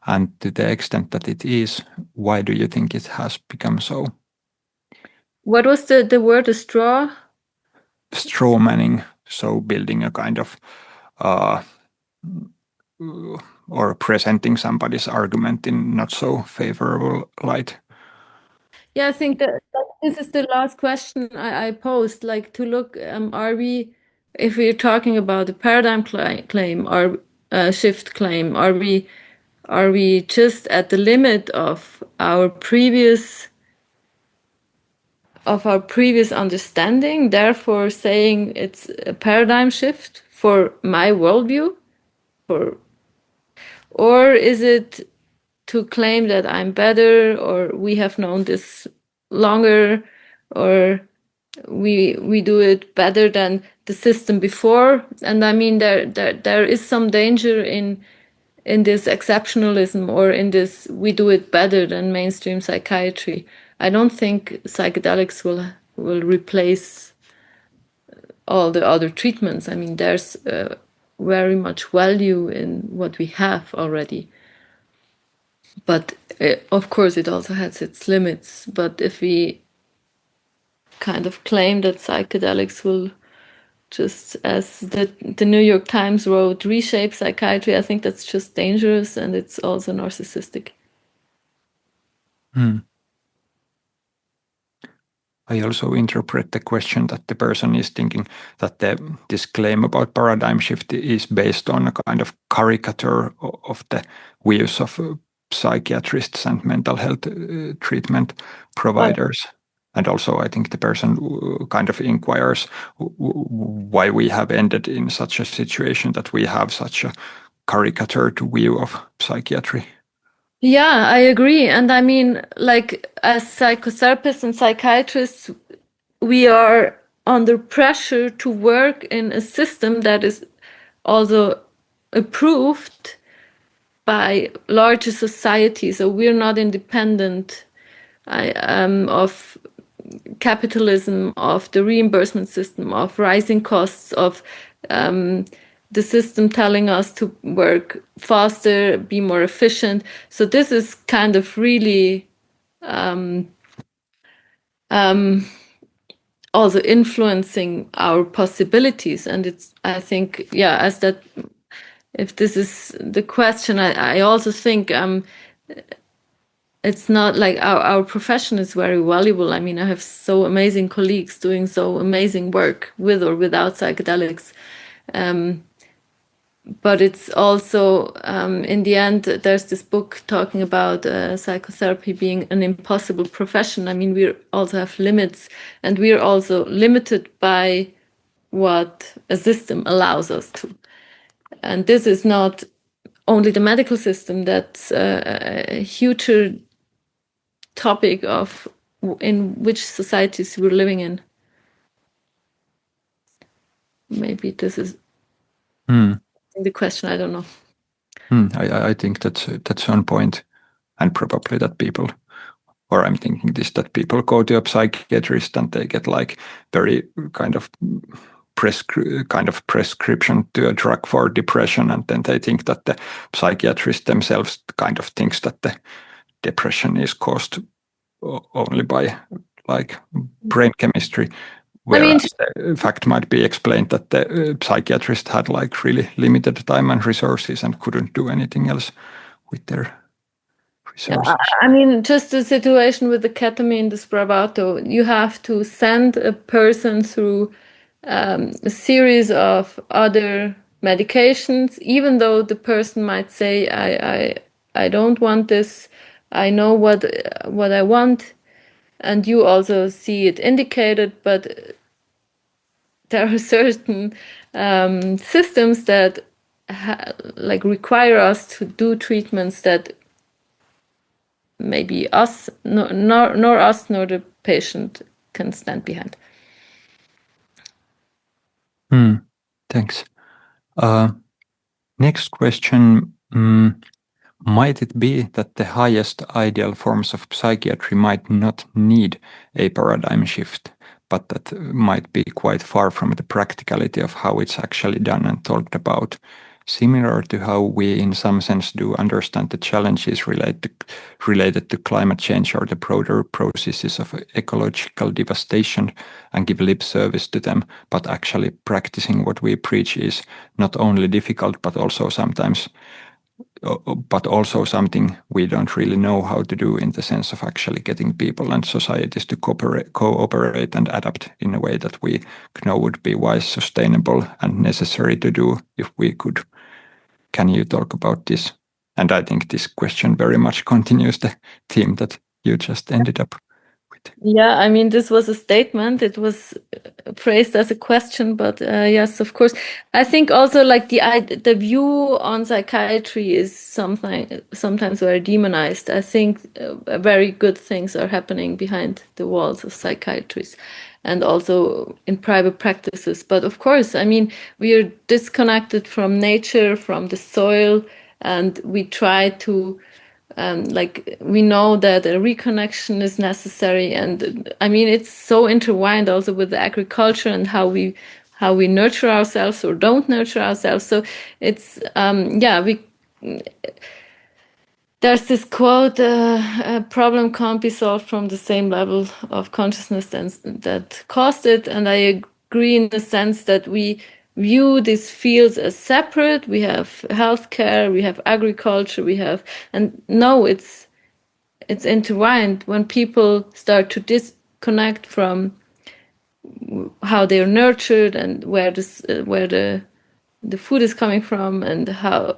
B: And to the extent that it is, why do you think it has become so?
A: What was the word, a straw?
B: Strawmanning, so building a kind of uh, or presenting somebody's argument in not so favorable light.
A: Yeah, I think that this is the last question I posed, like to look, are we, if we're talking about a paradigm claim or a shift claim, are we just at the limit of our previous understanding, therefore saying it's a paradigm shift for my worldview, or is it to claim that I'm better, or we have known this longer, or we do it better than the system before? And I mean, there is some danger in this exceptionalism, or in this we do it better than mainstream psychiatry. I don't think psychedelics will replace all the other treatments. I mean, there's very much value in what we have already. But of course, it also has its limits. But if we kind of claim that psychedelics will, just as the New York Times wrote, reshape psychiatry, I think that's just dangerous, and it's also narcissistic.
B: I also interpret the question that the person is thinking that this claim about paradigm shift is based on a kind of caricature of the views of psychiatrists and mental health treatment providers. And also, I think the person kind of inquires why we have ended in such a situation that we have such a caricatured view of psychiatry.
A: Yeah, I agree. And I mean, like, as psychotherapists and psychiatrists, we are under pressure to work in a system that is also approved by larger societies. So we're not independent of capitalism, of the reimbursement system, of rising costs, of the system telling us to work faster, be more efficient. So this is kind of really also influencing our possibilities. And it's, I think, yeah, as that, if this is the question, I also think it's not like our profession is very valuable. I mean, I have so amazing colleagues doing so amazing work with or without psychedelics. But it's also, in the end, there's this book talking about psychotherapy being an impossible profession. I mean, we also have limits, and we're also limited by what a system allows us to. And this is not only the medical system, that's a huge topic of in which societies we're living in. Maybe this is the question. I don't know.
B: I think that's on point, and probably that people, or I'm thinking this, that people go to a psychiatrist and they get like very kind of prescription to a drug for depression, and then they think that the psychiatrist themselves kind of thinks that the depression is caused only by like brain chemistry. Whereas the fact might be explained that the psychiatrist had like really limited time and resources and couldn't do anything else with their resources.
A: I mean, just the situation with the ketamine, the Spravato, you have to send a person through a series of other medications, even though the person might say, I don't want this. I know what I want, and you also see it indicated, but there are certain systems that like require us to do treatments that maybe us, nor us nor the patient can stand behind.
B: Thanks. Next question. Might it be that the highest ideal forms of psychiatry might not need a paradigm shift, but that might be quite far from the practicality of how it's actually done and talked about? Similar to how we, in some sense, do understand the challenges related to climate change or the broader processes of ecological devastation and give lip service to them, but actually practicing what we preach is not only difficult, but also something we don't really know how to do, in the sense of actually getting people and societies to cooperate and adapt in a way that we know would be wise, sustainable, and necessary to do if we could. Can you talk about this? And I think this question very much continues the theme that you just ended up with.
A: Yeah, I mean, this was a statement. It was phrased as a question, but yes, of course. I think also like the view on psychiatry is sometimes very demonized. I think very good things are happening behind the walls of psychiatries and also in private practices. But of course, I mean, we are disconnected from nature, from the soil, and we try to like we know that a reconnection is necessary, and I mean it's so intertwined also with the agriculture and how we nurture ourselves or don't nurture ourselves. So it's there's this quote: "A problem can't be solved from the same level of consciousness that caused it," and I agree in the sense that we view these fields as separate. We have healthcare, we have agriculture, and no, it's intertwined. When people start to disconnect from how they're nurtured and where the food is coming from and how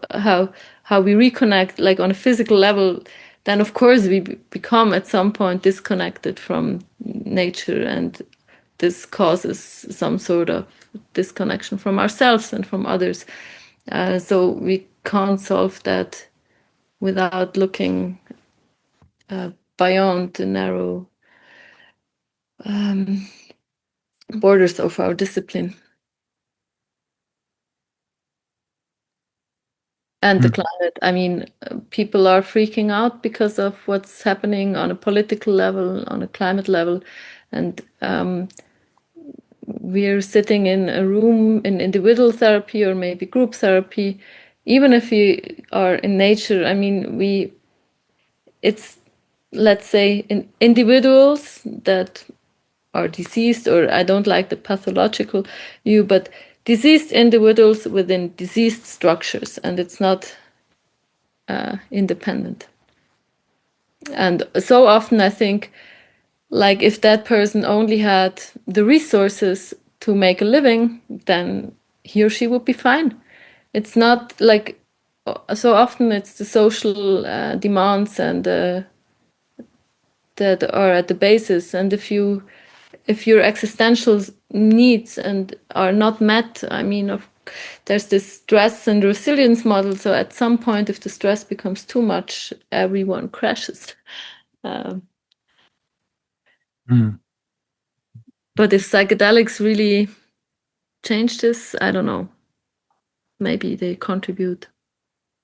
A: we reconnect like on a physical level, then of course we become at some point disconnected from nature, and this causes some sort of disconnection from ourselves and from others. So we can't solve that without looking beyond the narrow borders of our discipline. And the climate. I mean, people are freaking out because of what's happening on a political level, on a climate level. And we're sitting in a room in individual therapy or maybe group therapy. Even if we are in nature, I mean, it's, let's say, in individuals that are diseased, or I don't like the pathological view, but diseased individuals within diseased structures, and it's not independent. And so often I think, like, if that person only had the resources to make a living, then he or she would be fine. It's not like, so often it's the social demands and that are at the basis. And if your existential needs and are not met, I mean, there's this stress and resilience model. So at some point, if the stress becomes too much, everyone crashes. But if psychedelics really change this, I don't know. Maybe they contribute.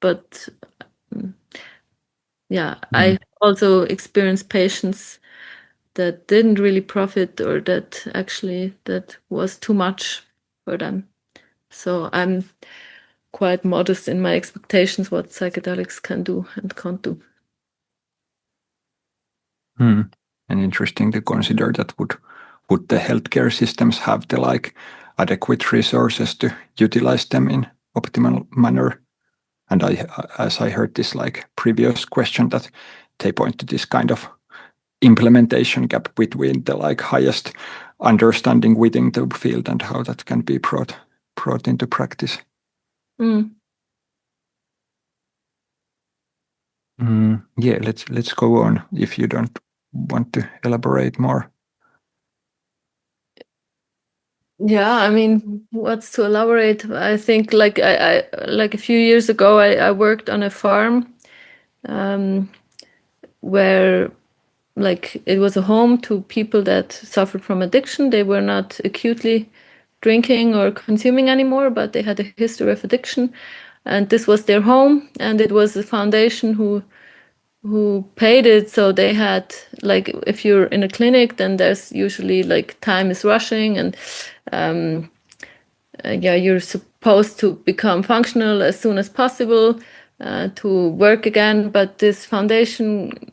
A: But I also experienced patients that didn't really profit, or that was too much for them. So I'm quite modest in my expectations what psychedelics can do and can't do.
B: And interesting to consider that would the healthcare systems have the like adequate resources to utilize them in optimal manner? And as I heard this like previous question, that they point to this kind of implementation gap between the like highest understanding within the field and how that can be brought into practice. Yeah, let's go on if you don't want to elaborate more.
A: Yeah, I mean, what's to elaborate? I think like I like a few years ago, I worked on a farm where like it was a home to people that suffered from addiction. They were not acutely drinking or consuming anymore, but they had a history of addiction. and this was their home, and it was the foundation who paid it. So they had, like, if you're in a clinic, then there's usually like time is rushing, and yeah, you're supposed to become functional as soon as possible to work again. But this foundation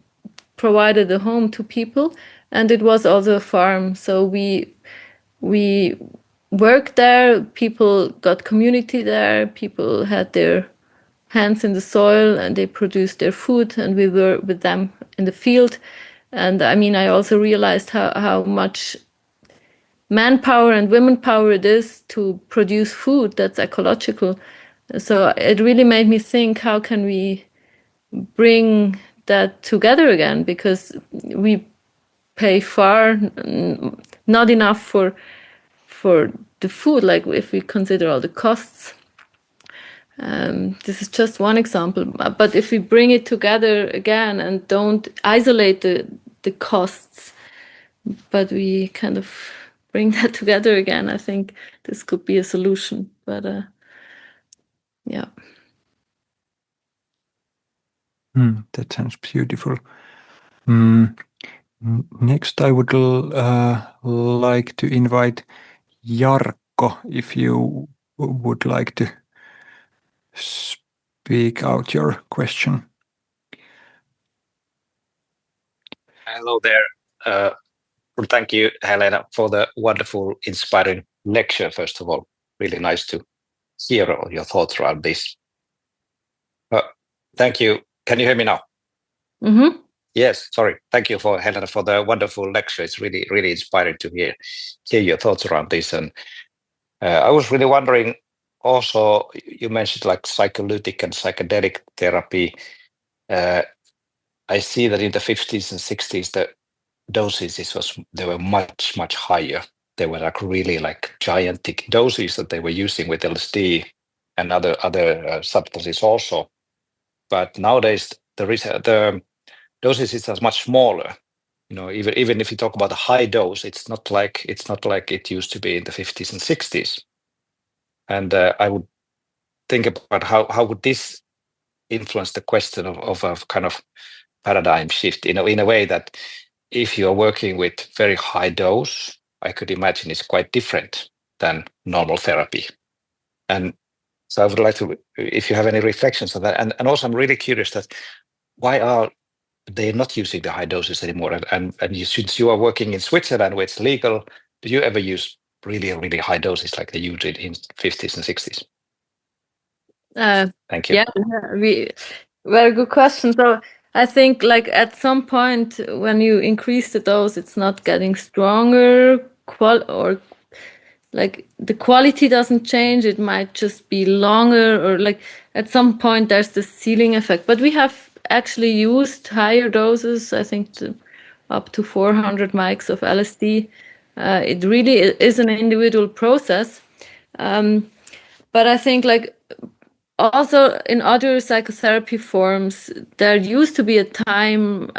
A: provided a home to people, and it was also a farm. So we worked there. People got community there. People had their hands in the soil, and they produced their food, and we were with them in the field. And I mean, I also realized how much manpower and women power it is to produce food that's ecological. So it really made me think, how can we bring that together again? Because we pay far not enough for the food, like if we consider all the costs. This is just one example, but if we bring it together again and don't isolate the costs, but we kind of bring that together again, I think this could be a solution. But yeah.
B: That sounds beautiful. Next, I would like to invite Jarkko, if you would like to speak out your question.
C: Hello there. Thank you, Helena, for the wonderful, inspiring lecture, first of all. Really nice to hear all your thoughts around this. Thank you. Can you hear me now?
A: Mm-hmm.
C: Yes, sorry. Thank you, Helena, for the wonderful lecture. It's really, really inspiring to hear your thoughts around this. And I was really wondering also, you mentioned like psycholytic and psychedelic therapy. I see that in the 50s and 60s, the doses they were much, much higher. They were like really like gigantic doses that they were using with LSD and other substances also. But nowadays the doses are much smaller. You know, even if you talk about a high dose, it's not like it used to be in the 50s and 60s. And I would think about how would this influence the question of a kind of paradigm shift in a way that if you are working with very high dose, I could imagine it's quite different than normal therapy. And so I would like to, if you have any reflections on that, and also I'm really curious that why are they not using the high doses anymore? And since you are working in Switzerland where it's legal, do you ever use really, really high doses like they used in 50s and 60s? Thank you.
A: Yeah, very good question. So I think like at some point when you increase the dose, it's not getting stronger or like the quality doesn't change. It might just be longer, or like at some point there's the ceiling effect. But we have actually used higher doses, I think up to 400 mics of LSD. It really is an individual process. But I think like also in other psychotherapy forms, there used to be a time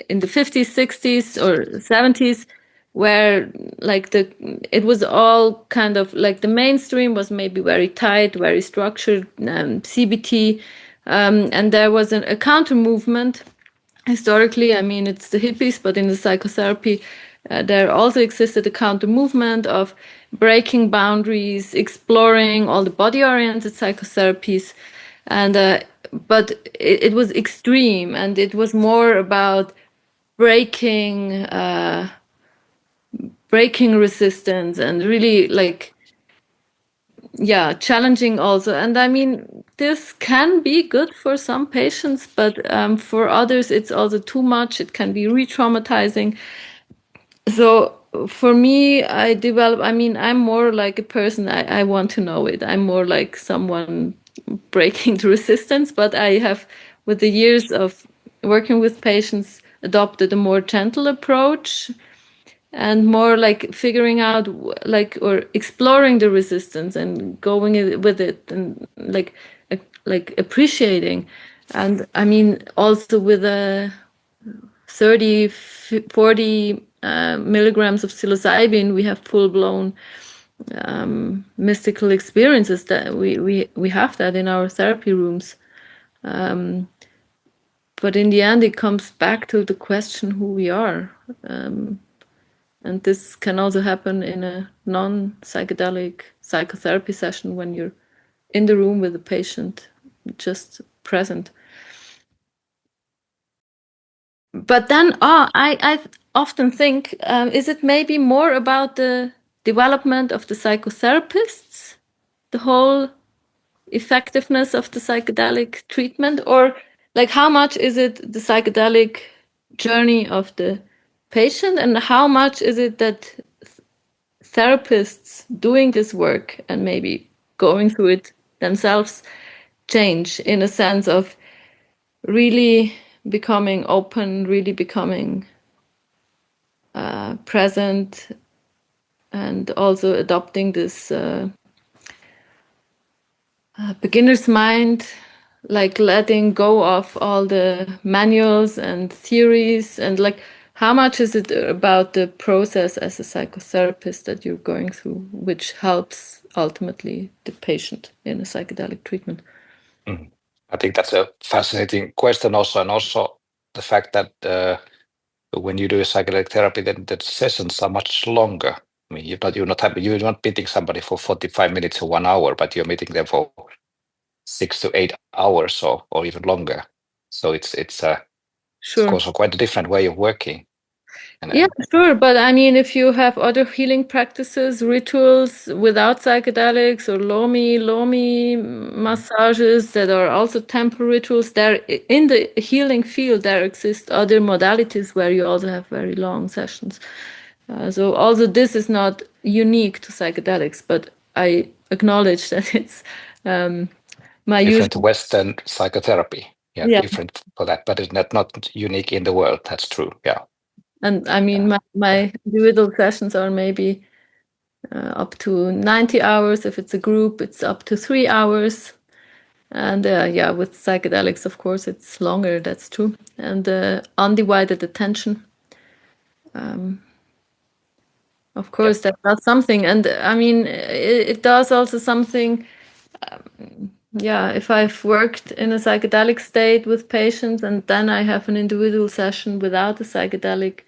A: in the 50s, 60s, or 70s where like it was all kind of like the mainstream was maybe very tight, very structured, CBT, and there was a counter movement. Historically, I mean, it's the hippies, but in the psychotherapy, there also existed a counter movement of breaking boundaries, exploring all the body-oriented psychotherapies, and but it was extreme, and it was more about breaking resistance and really like challenging also. And I mean, this can be good for some patients, but for others it's also too much. It can be re-traumatizing. So for me, I'm more like a person, I want to know it. I'm more like someone breaking the resistance, but I have, with the years of working with patients, adopted a more gentle approach and more like figuring out like or exploring the resistance and going with it, and like appreciating. And I mean, also with a 30-40 milligrams of psilocybin, we have full-blown mystical experiences that we have that in our therapy rooms. But in the end, it comes back to the question who we are. And this can also happen in a non-psychedelic psychotherapy session when you're in the room with the patient, just present. But then, I often think, is it maybe more about the development of the psychotherapists, the whole effectiveness of the psychedelic treatment, or like how much is it the psychedelic journey of the patient, and how much is it that therapists doing this work and maybe going through it themselves change in a sense of really becoming open, really becoming present, and also adopting this beginner's mind, like letting go of all the manuals and theories, and like how much is it about the process as a psychotherapist that you're going through, which helps ultimately the patient in a psychedelic treatment?
C: I think that's a fascinating question also, and also the fact that when you do a psychedelic therapy, then the sessions are much longer. I mean, you're not meeting somebody for 45 minutes or 1 hour, but you're meeting them for 6 to 8 hours or even longer. So it's
A: Sure.
C: also quite a different way of working.
A: Yeah, sure. But I mean, if you have other healing practices, rituals without psychedelics, or lomi massages that are also temple rituals, there in the healing field, there exist other modalities where you also have very long sessions. So also this is not unique to psychedelics, but I acknowledge that it's my
C: different
A: usual.
C: Western psychotherapy.
A: Yeah.
C: Different for that, but it's not unique in the world. That's true. Yeah.
A: And I mean, my individual sessions are maybe up to 90 hours. If it's a group, it's up to 3 hours. And yeah, with psychedelics, of course, it's longer. That's true. And undivided attention. Of course, that does something. And I mean, it does also something. Yeah, if I've worked in a psychedelic state with patients and then I have an individual session without a psychedelic,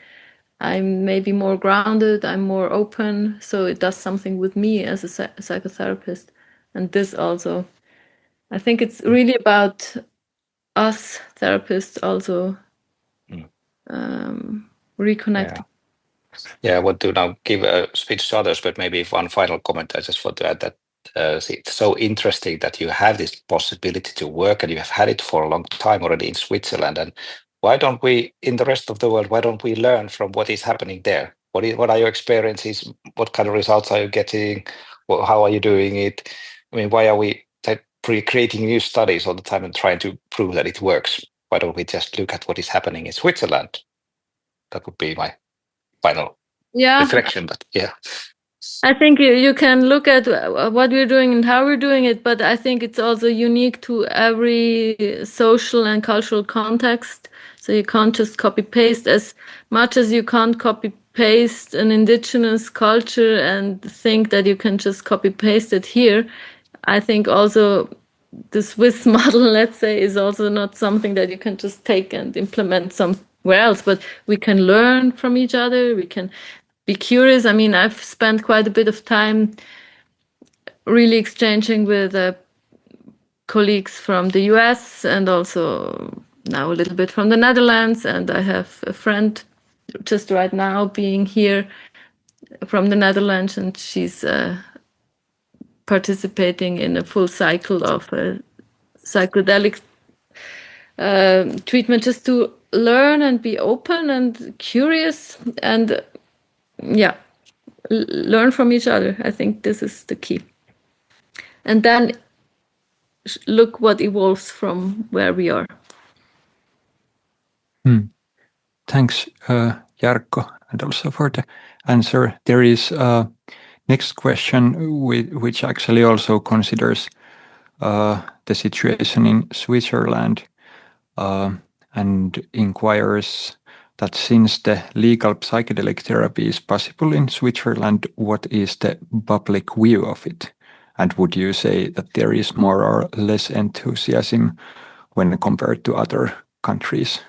A: I'm maybe more grounded, I'm more open. So it does something with me as a psychotherapist. And this also, I think it's really about us therapists also reconnecting.
C: Yeah, I want to now give a speech to others, but maybe one final comment. I just want to add that it's so interesting that you have this possibility to work and you have had it for a long time already in Switzerland. And why don't we, in the rest of the world, why don't we learn from what is happening there? What are your experiences? What kind of results are you getting? How are you doing it? I mean, why are we creating new studies all the time and trying to prove that it works? Why don't we just look at what is happening in Switzerland? That would be my final reflection, but yeah.
A: I think you can look at what we're doing and how we're doing it, but I think it's also unique to every social and cultural context. So you can't just copy paste as much as you can't copy paste an indigenous culture and think that you can just copy paste it here. I think also the Swiss model, let's say, is also not something that you can just take and implement somewhere else, but we can learn from each other. We can be curious. I mean, I've spent quite a bit of time really exchanging with colleagues from the US and also now a little bit from the Netherlands. And I have a friend just right now being here from the Netherlands, and she's participating in a full cycle of psychedelic treatment just to learn and be open and curious and yeah, learn from each other. I think this is the key. And then look what evolves from where we are.
B: Thanks, Jarkko, and also for the answer. There is a next question which actually also considers the situation in Switzerland and inquires that since the legal psychedelic therapy is possible in Switzerland, what is the public view of it? And would you say that there is more or less enthusiasm when compared to other countries?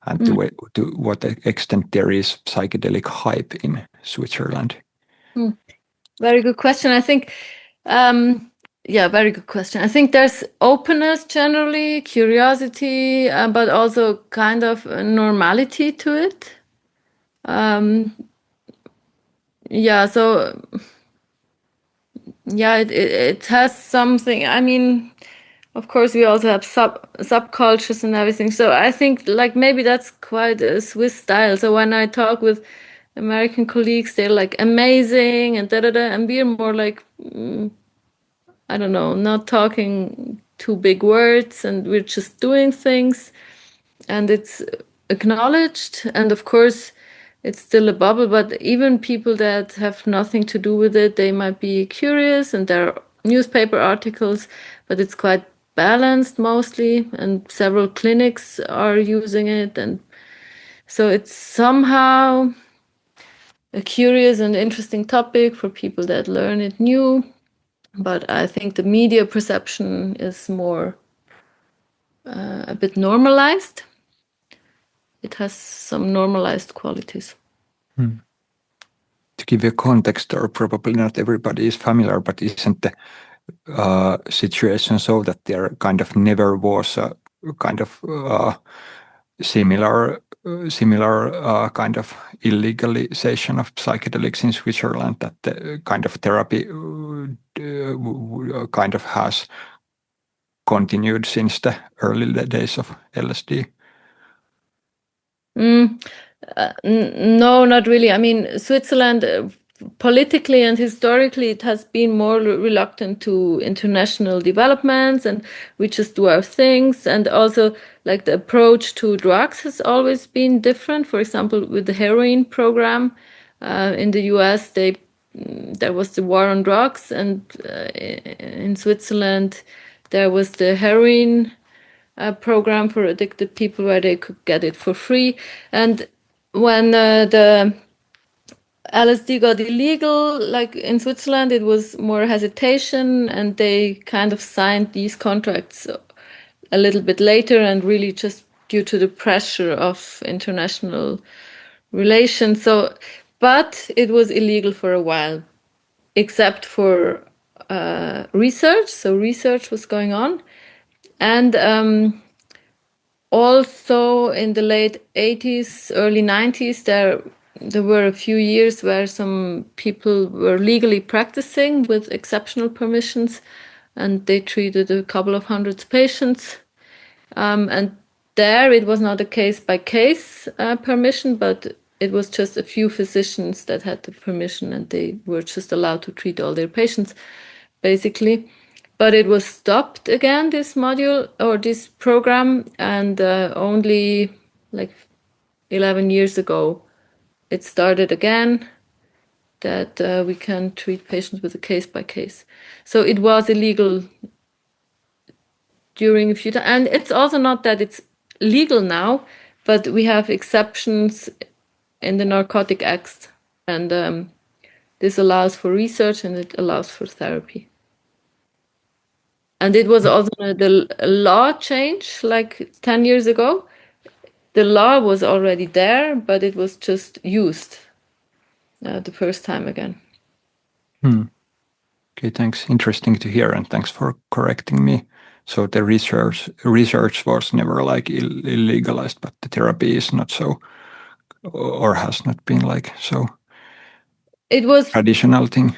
B: And to what extent there is psychedelic hype in Switzerland?
A: Very good question. I think, very good question. I think there's openness generally, curiosity, but also kind of a normality to it. It has something. I mean, of course, we also have subcultures and everything. So I think like maybe that's quite a Swiss style. So when I talk with American colleagues, they're like amazing and and we're more like I don't know, not talking too big words, and we're just doing things, and it's acknowledged. And of course, it's still a bubble, but even people that have nothing to do with it, they might be curious, and there are newspaper articles, but it's quite balanced mostly, and several clinics are using it, and so it's somehow a curious and interesting topic for people that learn it new. But I think the media perception is more a bit normalized. It has some normalized qualities.
B: To give you context, or probably not everybody is familiar, but isn't the situation so that there kind of never was a kind of similar kind of illegalization of psychedelics in Switzerland, that the kind of therapy kind of has continued since the early days of LSD?
A: No, not really. I mean, Switzerland, politically and historically, it has been more reluctant to international developments, and we just do our things. And also, like the approach to drugs has always been different. For example, with the heroin program in the US, there was the war on drugs, and in Switzerland, there was the heroin program for addicted people where they could get it for free. And when the LSD got illegal, like in Switzerland, it was more hesitation, and they kind of signed these contracts a little bit later, and really just due to the pressure of international relations. So, but it was illegal for a while, except for research. So research was going on, and also in the late 80s, early 90s, there were a few years where some people were legally practicing with exceptional permissions, and they treated a couple of hundred patients. And there it was not a case-by-case permission, but it was just a few physicians that had the permission, and they were just allowed to treat all their patients, basically. But it was stopped again, this module or this program, and only like 11 years ago, it started again, that we can treat patients with a case-by-case. So it was illegal during a few times. And it's also not that it's legal now, but we have exceptions in the Narcotic Act. And this allows for research, and it allows for therapy. And it was also the law change like 10 years ago. The law was already there, but it was just used the first time again.
B: Okay, thanks. Interesting to hear, and thanks for correcting me. So the research was never like illegalized, but the therapy is not so, or has not been like so.
A: It was
B: traditional thing.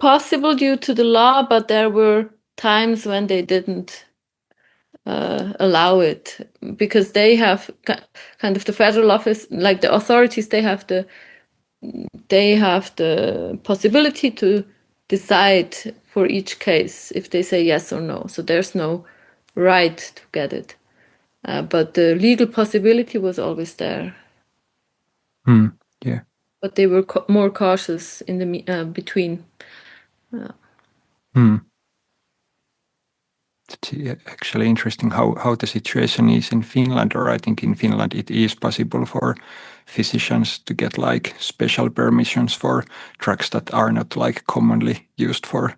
A: Possible due to the law, but there were times when they didn't allow it, because they have kind of the federal office, like the authorities, they have the possibility to decide for each case if they say yes or no. So there's no right to get it, but the legal possibility was always there.
B: Yeah.
A: But they were more cautious in the between.
B: It's actually interesting how the situation is in Finland, or I think in Finland it is possible for physicians to get like special permissions for drugs that are not like commonly used for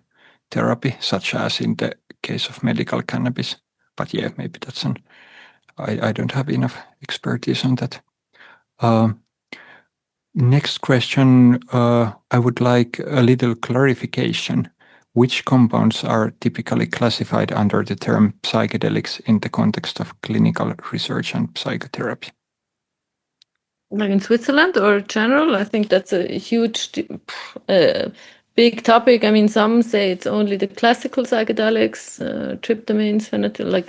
B: therapy, such as in the case of medical cannabis. But yeah, maybe that's I don't have enough expertise on that. Next question, I would like a little clarification. Which compounds are typically classified under the term psychedelics in the context of clinical research and psychotherapy?
A: Like in Switzerland or general, I think that's a huge, big topic. I mean, some say it's only the classical psychedelics, tryptamines, phenytoin,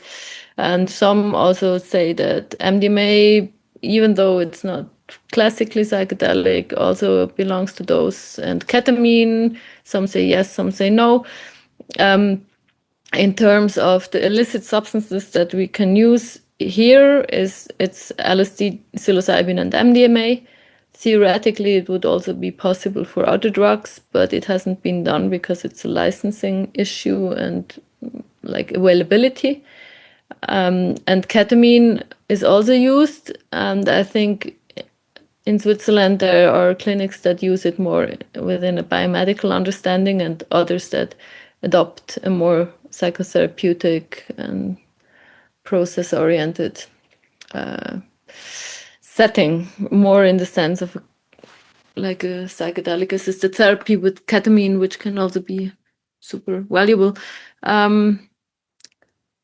A: and some also say that MDMA, even though it's not classically psychedelic, also belongs to those. And ketamine, some say yes, some say no. In terms of the illicit substances that we can use here, it's LSD, psilocybin, and MDMA. Theoretically, it would also be possible for other drugs, but it hasn't been done because it's a licensing issue and like availability. And ketamine is also used, and I think in Switzerland there are clinics that use it more within a biomedical understanding, and others that adopt a more psychotherapeutic and process-oriented setting, more in the sense of like a psychedelic-assisted therapy with ketamine, which can also be super valuable.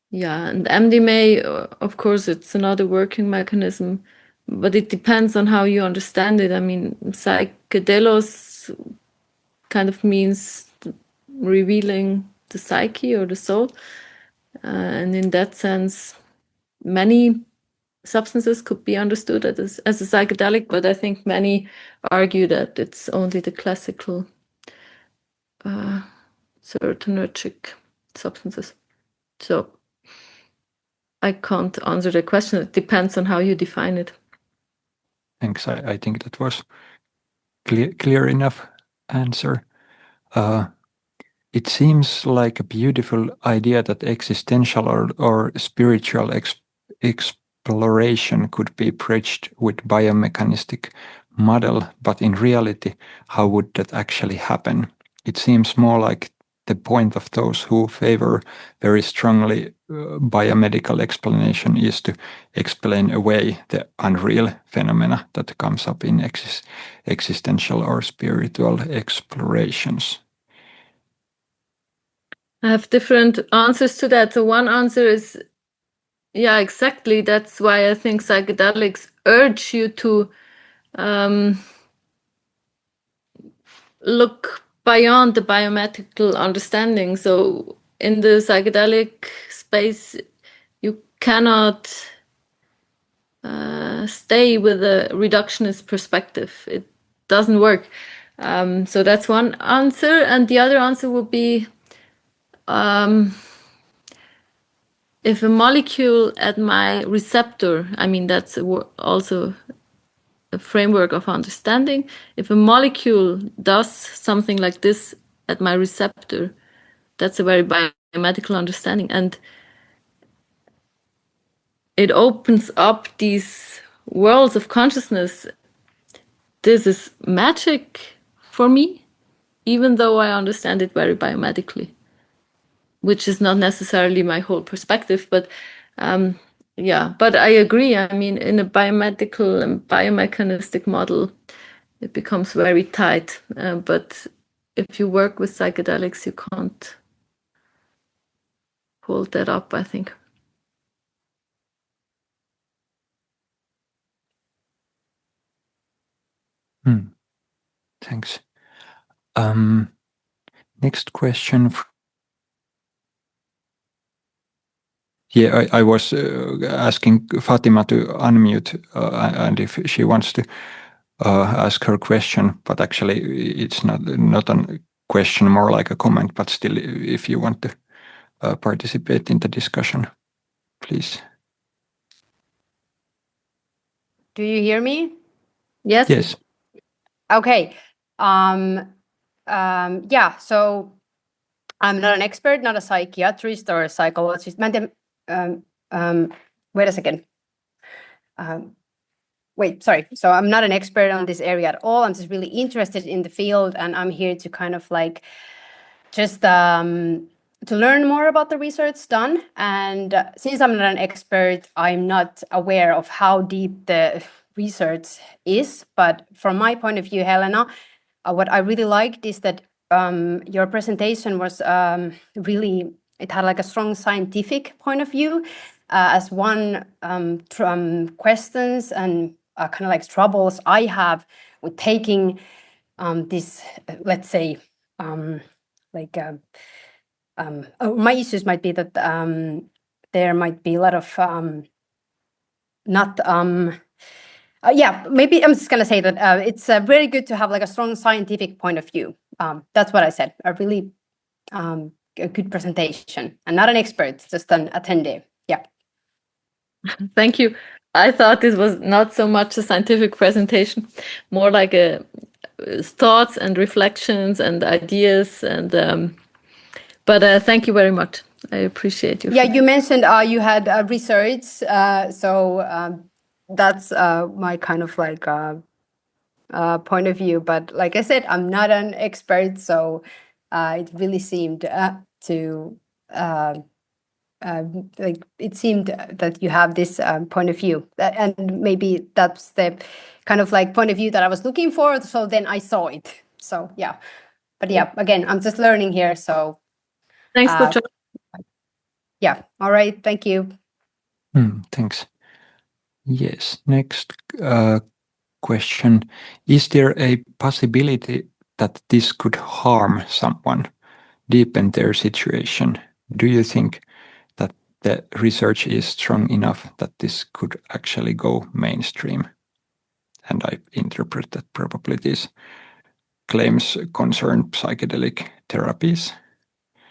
A: Yeah, and MDMA, of course, it's another working mechanism, but it depends on how you understand it. I mean, psychedelos kind of means revealing the psyche or the soul. And in that sense, many substances could be understood as a psychedelic, but I think many argue that it's only the classical serotonergic substances. So I can't answer the question. It depends on how you define it.
B: Thanks. I think that was clear enough answer. It seems like a beautiful idea that existential or spiritual exploration could be bridged with biomechanistic model, but in reality, how would that actually happen? It seems more like the point of those who favor very strongly biomedical explanation is to explain away the unreal phenomena that comes up in existential or spiritual explorations.
A: I have different answers to that. So one answer is, yeah, exactly. That's why I think psychedelics urge you to look beyond the biomedical understanding. So in the psychedelic space, you cannot stay with a reductionist perspective. It doesn't work. So that's one answer. And the other answer would be, if a molecule at my receptor, I mean, that's also a framework of understanding. If a molecule does something like this at my receptor, that's a very biomedical understanding. And it opens up these worlds of consciousness. This is magic for me, even though I understand it very biomedically, which is not necessarily my whole perspective, but yeah, but I agree. I mean, in a biomedical and biomechanistic model, it becomes very tight. But if you work with psychedelics, you can't hold that up, I think.
B: Thanks. Next question. Yeah, I was asking Fatima to unmute and if she wants to ask her question, but actually it's not a question, more like a comment, but still, if you want to participate in the discussion, please.
D: Do you hear me?
A: Yes.
B: Yes.
D: Okay. Yeah. So I'm not an expert, not a psychiatrist or a psychologist. Wait a second. Wait, sorry. So I'm not an expert on this area at all. I'm just really interested in the field, and I'm here to kind of like just to learn more about the research done. And since I'm not an expert, I'm not aware of how deep the research is. But from my point of view, Helena, what I really liked is that your presentation was really, it had like a strong scientific point of view as one questions and kind of like troubles I have with taking this, let's say, my issues might be that there might be a lot of not yeah, maybe I'm just gonna say that it's very good to have like a strong scientific point of view. That's what I said. A really a good presentation. I'm not an expert, just an attendee. Yeah.
A: Thank you. I thought this was not so much a scientific presentation, more like a thoughts and reflections and ideas. And but thank you very much. I appreciate you.
D: Yeah, you mentioned you had research, so that's my kind of like point of view. But like I said, I'm not an expert, so it really seemed to like it seemed that you have this point of view, and maybe that's the kind of like point of view that I was looking for. So then I saw it. So yeah, but yeah, again, I'm just learning here. So
A: thanks for joining.
D: Yeah. All right. Thank you.
B: Thanks. Yes. Next question. Is there a possibility that this could harm someone, deepen their situation? Do you think that the research is strong enough that this could actually go mainstream? And I interpret that probably these claims concern psychedelic therapies.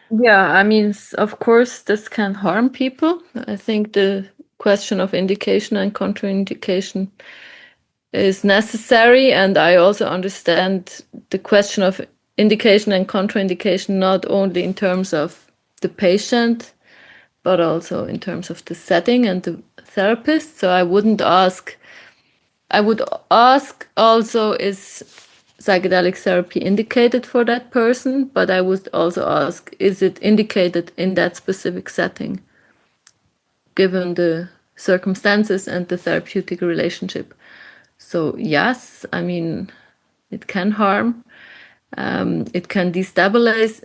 A: Yeah, I mean, of course, this can harm people. I think the question of indication and contraindication is necessary, and I also understand the question of indication and contraindication not only in terms of the patient, but also in terms of the setting and the therapist. So I would ask also, is psychedelic therapy indicated for that person? But I would also ask, is it indicated in that specific setting, given the circumstances and the therapeutic relationship? So yes, I mean, it can harm. It can destabilize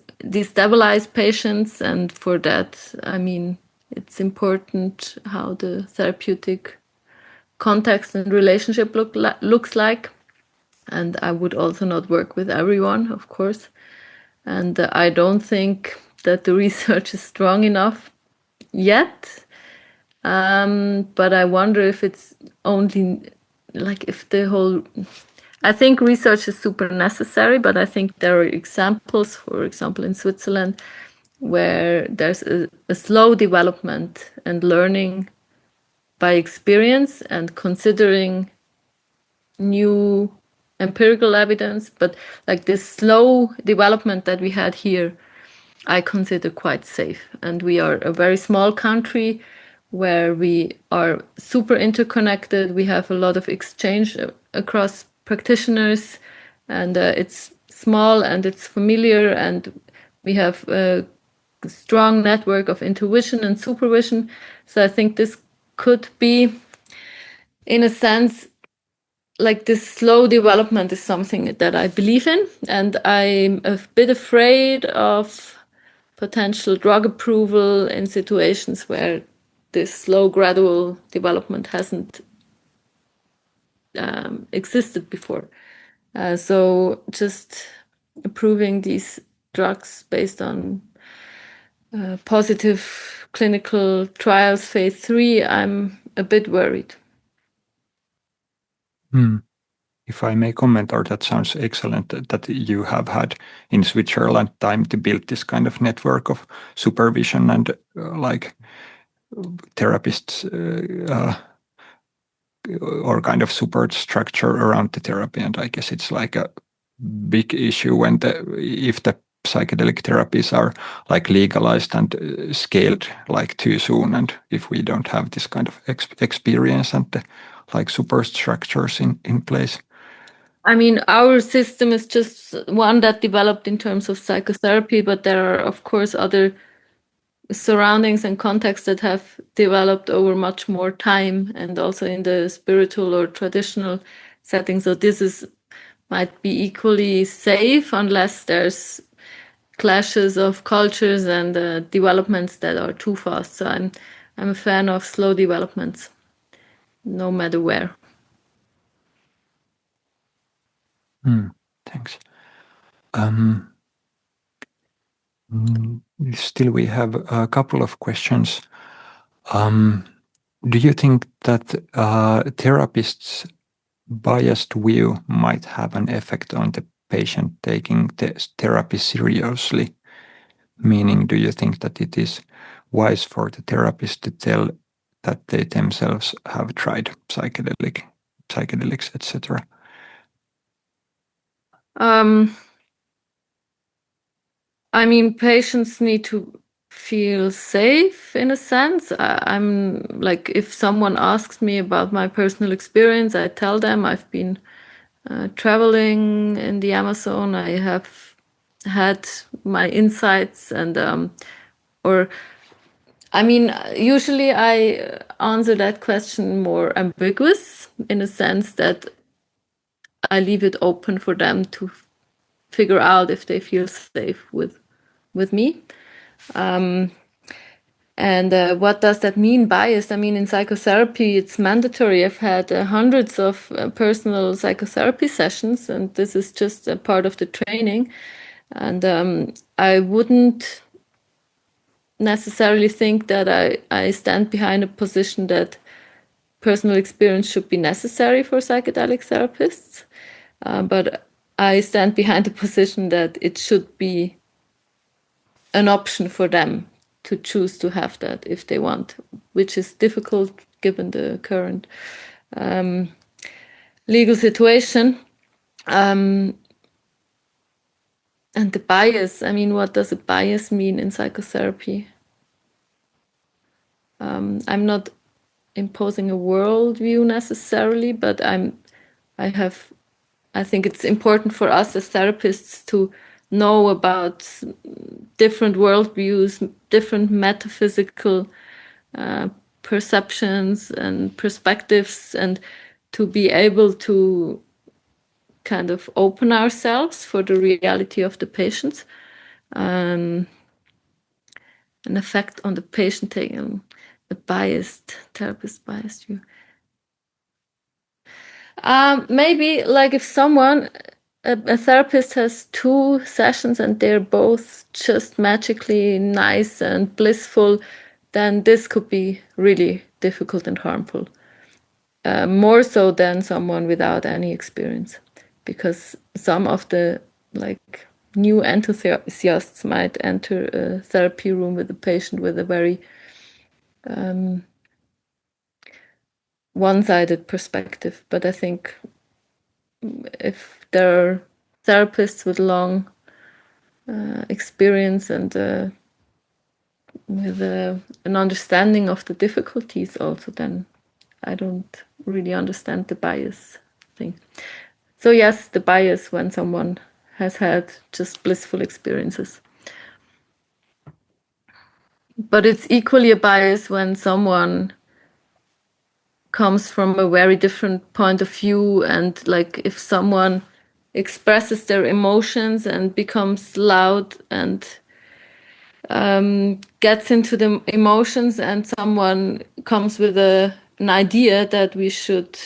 A: patients, and for that, I mean, it's important how the therapeutic context and relationship looks like. And I would also not work with everyone, of course. And I don't think that the research is strong enough yet. But I wonder if it's only like if the whole. I think research is super necessary, but I think there are examples, for example, in Switzerland, where there's a slow development and learning by experience and considering new empirical evidence, but like this slow development that we had here, I consider quite safe. And we are a very small country where we are super interconnected. We have a lot of exchange across practitioners, and it's small and it's familiar, and we have a strong network of intuition and supervision. So I think this could be, in a sense, like this slow development is something that I believe in, and I'm a bit afraid of potential drug approval in situations where this slow gradual development hasn't existed before. So just approving these drugs based on positive clinical trials, phase 3, I'm a bit worried.
B: If I may comment, or that sounds excellent that you have had in Switzerland time to build this kind of network of supervision and like therapists or kind of support structure around the therapy. And I guess it's like a big issue when if the psychedelic therapies are like legalized and scaled like too soon, and if we don't have this kind of experience and like superstructures in place.
A: I mean, our system is just one that developed in terms of psychotherapy, but there are, of course, other surroundings and contexts that have developed over much more time, and also in the spiritual or traditional setting. So this might be equally safe unless there's clashes of cultures and developments that are too fast. So I'm a fan of slow developments, no matter where.
B: Thanks. Still, we have a couple of questions. Do you think that therapists' biased view might have an effect on the patient taking the therapy seriously? Meaning, do you think that it is wise for the therapist to tell that they themselves have tried psychedelics, etc.?
A: I mean, patients need to feel safe in a sense. I'm like, if someone asks me about my personal experience, I tell them I've been traveling in the Amazon. I have had my insights, and or I mean, usually I answer that question more ambiguous in a sense that I leave it open for them to figure out if they feel safe with me. And what does that mean, biased? I mean, in psychotherapy, it's mandatory. I've had hundreds of personal psychotherapy sessions, and this is just a part of the training. And I wouldn't necessarily think that I stand behind a position that personal experience should be necessary for psychedelic therapists. But I stand behind the position that it should be an option for them to choose to have that if they want, which is difficult given the current legal situation. And the bias, I mean, what does a bias mean in psychotherapy? I'm not imposing a worldview necessarily, but I think it's important for us as therapists to know about different worldviews, different metaphysical perceptions and perspectives, and to be able to kind of open ourselves for the reality of the patients. An effect on the patient taking a biased therapist biased view. Maybe like if someone, a therapist has 2 sessions and they're both just magically nice and blissful, then this could be really difficult and harmful. More so than someone without any experience, because some of the like new enthusiasts might enter a therapy room with a patient with a very one-sided perspective. But I think if there are therapists with long experience and with an understanding of the difficulties also, then I don't really understand the bias thing. So yes, the bias when someone has had just blissful experiences. But it's equally a bias when someone comes from a very different point of view, and like if someone expresses their emotions and becomes loud and gets into the emotions, and someone comes with an idea that we should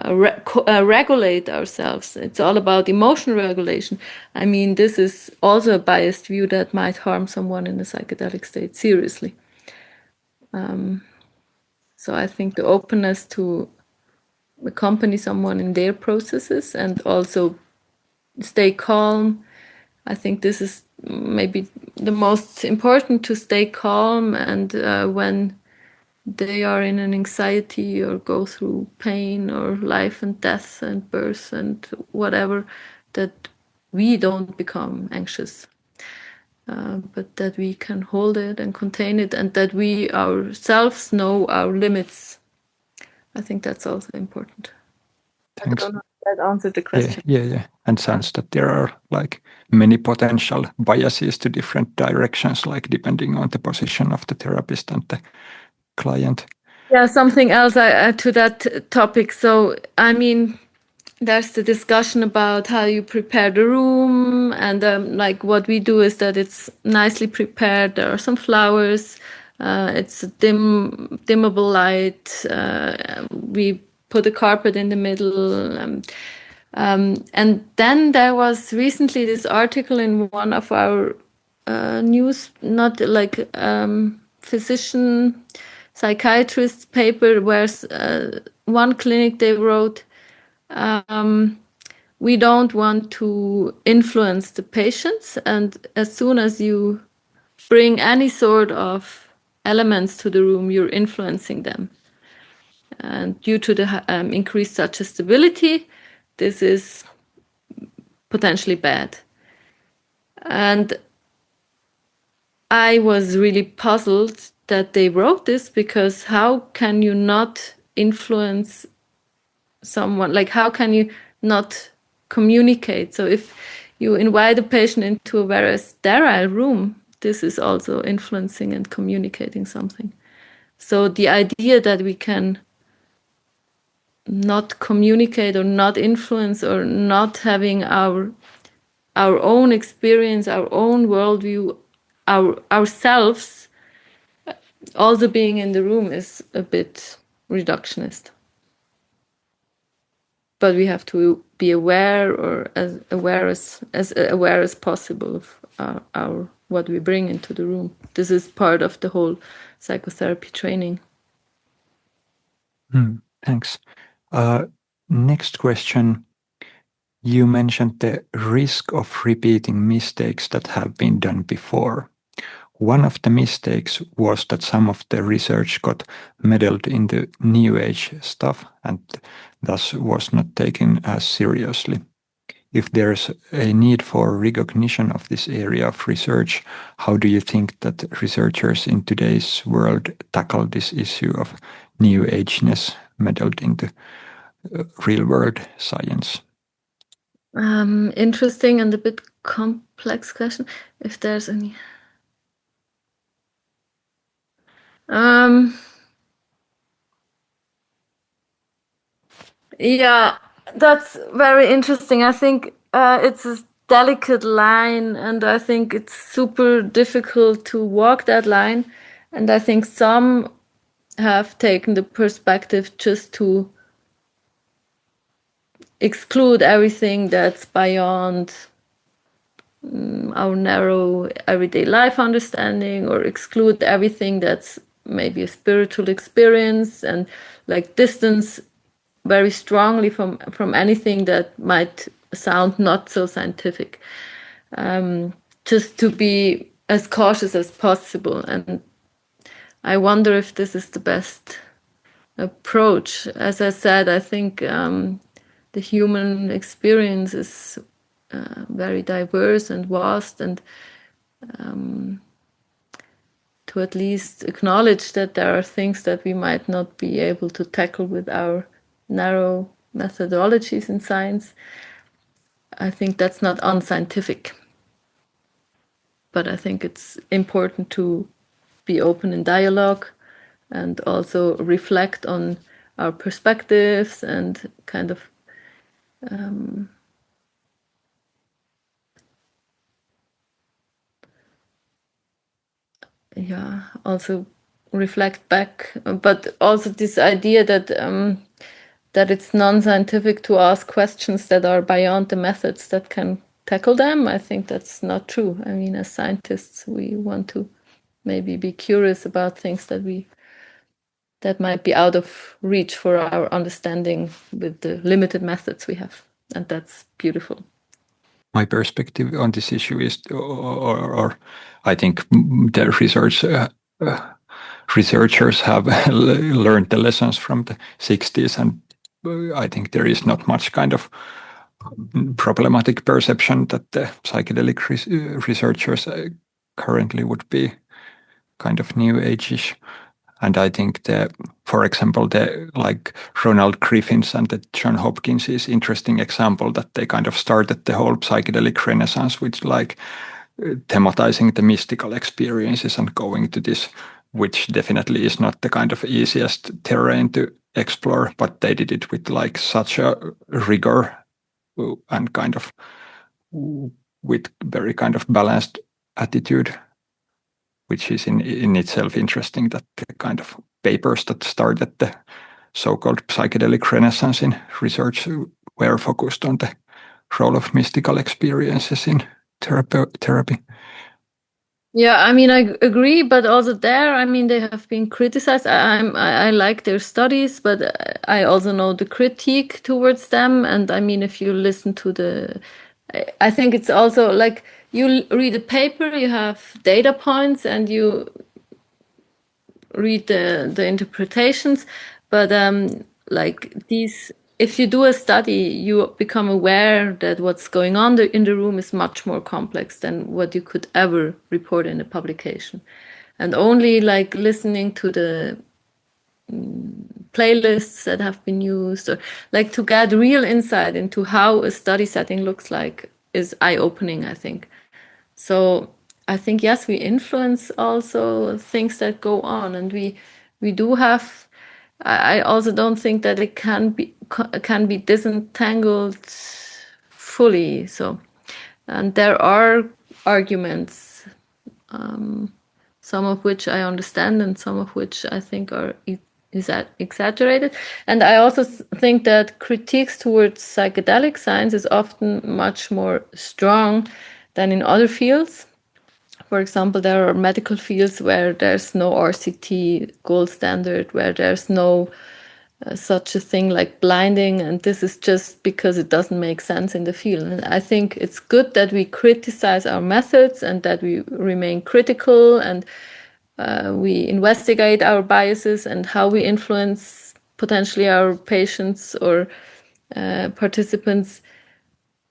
A: regulate ourselves. It's all about emotional regulation. I mean, this is also a biased view that might harm someone in a psychedelic state seriously. So I think the openness to accompany someone in their processes and also stay calm. I think this is maybe the most important, to stay calm, and when they are in an anxiety or go through pain or life and death and birth and whatever, that we don't become anxious, but that we can hold it and contain it, and that we ourselves know our limits. I think that's also important.
B: Thanks.
A: I don't know if that answered the question.
B: Yeah. And sounds that there are like many potential biases to different directions, like depending on the position of the therapist and the client.
A: Yeah, something else I add to that topic. So, I mean, there's the discussion about how you prepare the room, and like what we do is that it's nicely prepared. There are some flowers. It's a dimmable light. We put a carpet in the middle. And then there was recently this article in one of our news, not like physician psychiatrist paper, where one clinic they wrote, we don't want to influence the patients, and as soon as you bring any sort of elements to the room, you're influencing them. And due to the increased suggestibility, this is potentially bad. And I was really puzzled that they wrote this, because how can you not influence someone? Like, how can you not communicate? So if you invite a patient into a very sterile room, this is also influencing and communicating something. So the idea that we can not communicate or not influence or not having our own experience, our own worldview, ourselves also being in the room is a bit reductionist. But we have to be aware, or as aware as possible of our what we bring into the room. This is part of the whole psychotherapy training.
B: Thanks. Next question. You mentioned the risk of repeating mistakes that have been done before. One of the mistakes was that some of the research got meddled in the New Age stuff and thus was not taken as seriously. If there's a need for recognition of this area of research, how do you think that researchers in today's world tackle this issue of New Ageness meddled into real-world science?
A: Interesting and a bit complex question. If there's any... yeah, that's very interesting. I think it's a delicate line, and I think it's super difficult to walk that line. And I think some have taken the perspective just to exclude everything that's beyond our narrow everyday life understanding, or exclude everything that's maybe a spiritual experience, and like distance very strongly from anything that might sound not so scientific, just to be as cautious as possible. And I wonder if this is the best approach. As I said, I think the human experience is very diverse and vast, and to at least acknowledge that there are things that we might not be able to tackle with our narrow methodologies in science, I think that's not unscientific. But I think it's important to be open in dialogue and also reflect on our perspectives and kind of also reflect back, but also this idea that that it's non-scientific to ask questions that are beyond the methods that can tackle them. I think that's not true. I mean, as scientists, we want to maybe be curious about things that might be out of reach for our understanding with the limited methods we have, and that's beautiful.
B: My perspective on this issue is, or I think the researchers have learned the lessons from the 60s, and I think there is not much kind of problematic perception that the psychedelic researchers currently would be kind of new age-ish. And I think for example, the like Ronald Griffin's and the John Hopkins is interesting example that they kind of started the whole psychedelic renaissance with like thematizing the mystical experiences and going to this, which definitely is not the kind of easiest terrain to explore, but they did it with like such a rigor and kind of with very kind of balanced attitude, which is in itself interesting that the kind of papers that started the so-called psychedelic renaissance in research were focused on the role of mystical experiences in therapy.
A: Yeah, I mean, I agree, but also there, I mean, they have been criticized. I like their studies, but I also know the critique towards them. And I mean, if you listen to I think it's also like you read a paper, you have data points, and you read the interpretations, but like these, if you do a study, you become aware that what's going on in the room is much more complex than what you could ever report in a publication. And only like listening to the playlists that have been used, or like to get real insight into how a study setting looks like, is eye-opening, I think. So I think, yes, we influence also things that go on, and we do have. I also don't think that it can be disentangled fully. So, and there are arguments, some of which I understand, and some of which I think are exaggerated. And I also think that critiques towards psychedelic science is often much more strong than in other fields. For example, there are medical fields where there's no RCT gold standard, where there's no such a thing like blinding, and this is just because it doesn't make sense in the field. And I think it's good that we criticize our methods and that we remain critical, and we investigate our biases and how we influence potentially our patients or participants.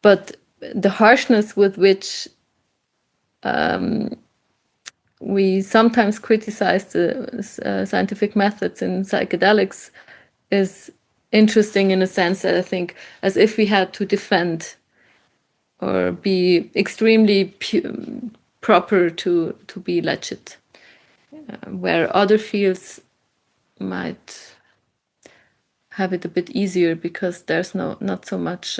A: But the harshness with which we sometimes criticize the scientific methods in psychedelics is interesting in a sense that I think as if we had to defend or be extremely proper to be legit, where other fields might have it a bit easier because there's not so much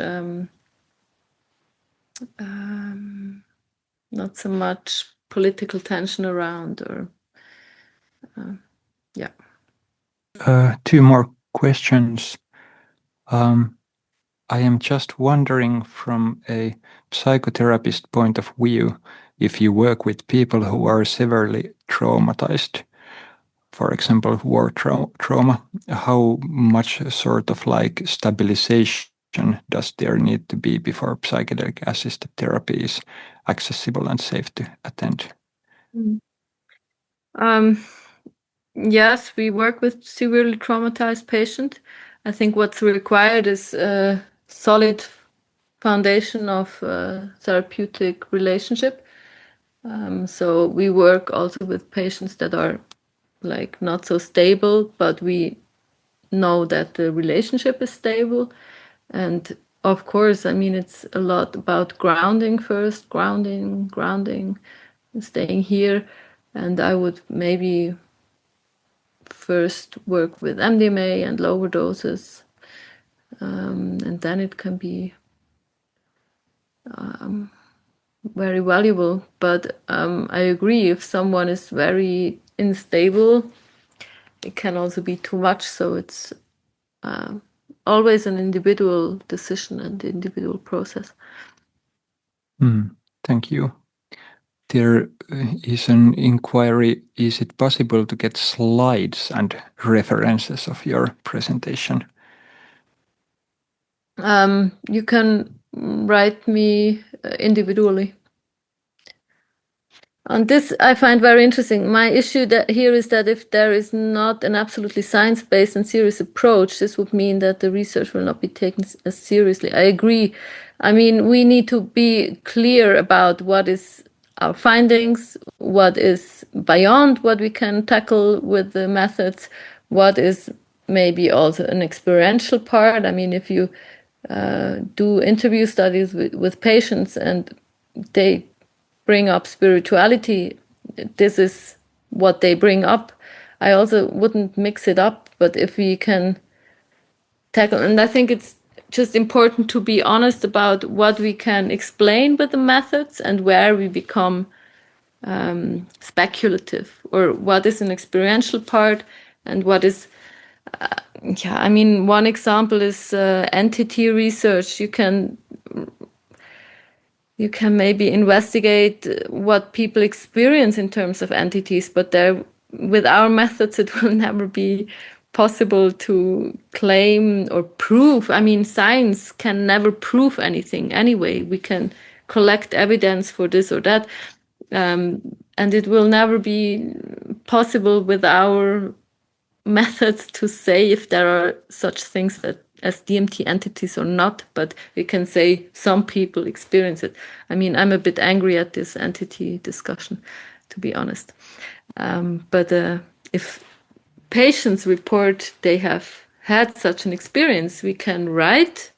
A: political tension around, or yeah.
B: Two more questions. I am just wondering from a psychotherapist point of view, if you work with people who are severely traumatized, for example, war trauma, how much sort of like stabilization does there need to be before psychedelic-assisted therapy is accessible and safe to attend?
A: Yes, we work with severely traumatized patients. I think what's required is a solid foundation of therapeutic relationship. So we work also with patients that are like not so stable, but we know that the relationship is stable. And of course, I mean, it's a lot about grounding first, grounding, staying here. And I would maybe first work with MDMA and lower doses, and then it can be very valuable. But I agree, if someone is very unstable, it can also be too much. So it's always an individual decision and individual process.
B: Thank you. There is an inquiry, is it possible to get slides and references of your presentation?
A: You can write me individually. On this, I find very interesting. My issue here is that if there is not an absolutely science-based and serious approach, this would mean that the research will not be taken as seriously. I agree. I mean, we need to be clear about what is our findings, what is beyond what we can tackle with the methods, what is maybe also an experiential part. I mean, if you do interview studies with patients and they bring up spirituality, this is what they bring up. I also wouldn't mix it up, but if we can tackle, and I think it's just important to be honest about what we can explain with the methods and where we become speculative, or what is an experiential part and what is I mean, one example is entity research. You can maybe investigate what people experience in terms of entities, but with our methods, it will never be possible to claim or prove. I mean, science can never prove anything anyway. We can collect evidence for this or that, and it will never be possible with our methods to say if there are such things as DMT entities or not, but we can say some people experience it. I mean, I'm a bit angry at this entity discussion, to be honest. But if patients report they have had such an experience, we can write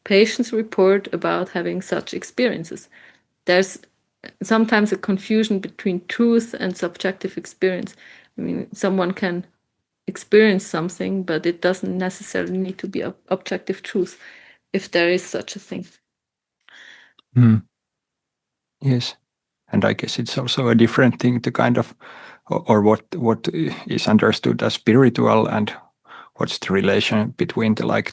A: patients report about having such experiences. There's sometimes a confusion between truth and subjective experience. I mean, someone can experience something, but it doesn't necessarily need to be objective truth, if there is such a thing.
B: Yes, and I guess it's also a different thing to kind of, or what is understood as spiritual, and what's the relation between the like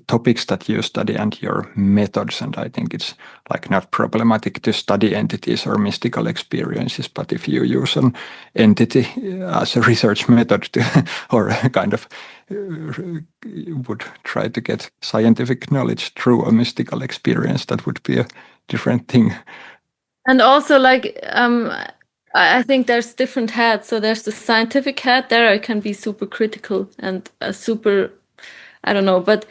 B: topics that you study and your methods. And I think it's like not problematic to study entities or mystical experiences, but if you use an entity as a research method to, or kind of would try to get scientific knowledge through a mystical experience, that would be a different thing.
A: And also, like, I think there's different hats. So there's the scientific hat. There I can be super critical and super, I don't know, but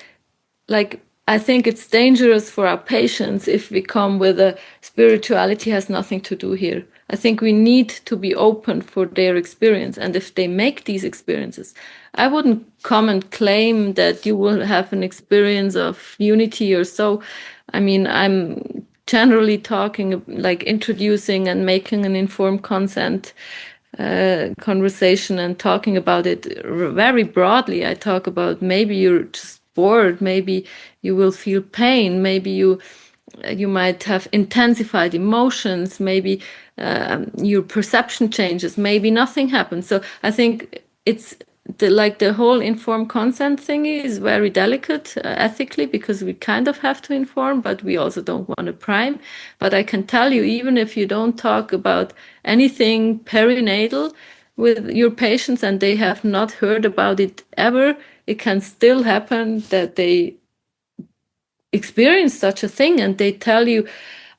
A: like, I think it's dangerous for our patients if we come with a spirituality has nothing to do here. I think we need to be open for their experience. And if they make these experiences, I wouldn't come and claim that you will have an experience of unity or so. I mean, I'm generally talking like introducing and making an informed consent conversation and talking about it very broadly. I talk about maybe you're just bored, maybe you will feel pain, maybe you might have intensified emotions, maybe your perception changes, maybe nothing happens. So I think it's the whole informed consent thing is very delicate ethically, because we kind of have to inform, but we also don't want to prime. But I can tell you, even if you don't talk about anything perinatal with your patients and they have not heard about it ever, it can still happen that they experience such a thing and they tell you,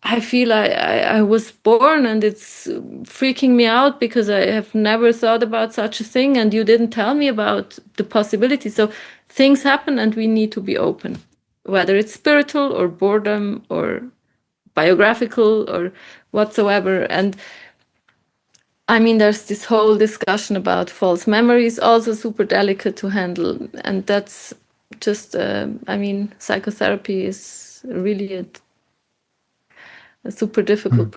A: I feel I was born and it's freaking me out because I have never thought about such a thing and you didn't tell me about the possibility. So things happen and we need to be open, whether it's spiritual or boredom or biographical or whatsoever. And I mean, there's this whole discussion about false memories, also super delicate to handle. And that's just, I mean, psychotherapy is really a super difficult.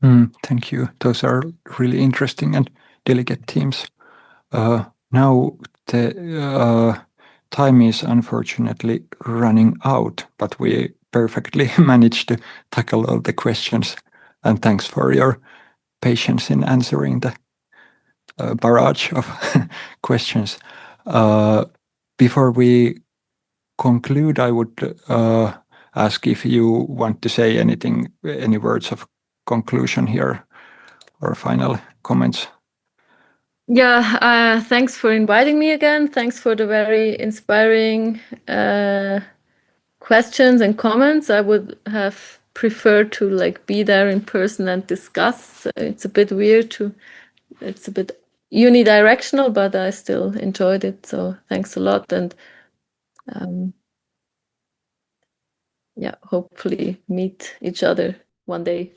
B: Thank you. Those are really interesting and delicate themes. Now the time is unfortunately running out, but we perfectly managed to tackle all the questions. And thanks for your patience in answering the barrage of questions. Before we conclude, I would ask if you want to say anything, any words of conclusion here or final comments.
A: Yeah, thanks for inviting me again. Thanks for the very inspiring questions and comments. I would have prefer to like be there in person and discuss. It's a bit weird it's a bit unidirectional, but I still enjoyed it. So thanks a lot, and yeah, hopefully meet each other one day.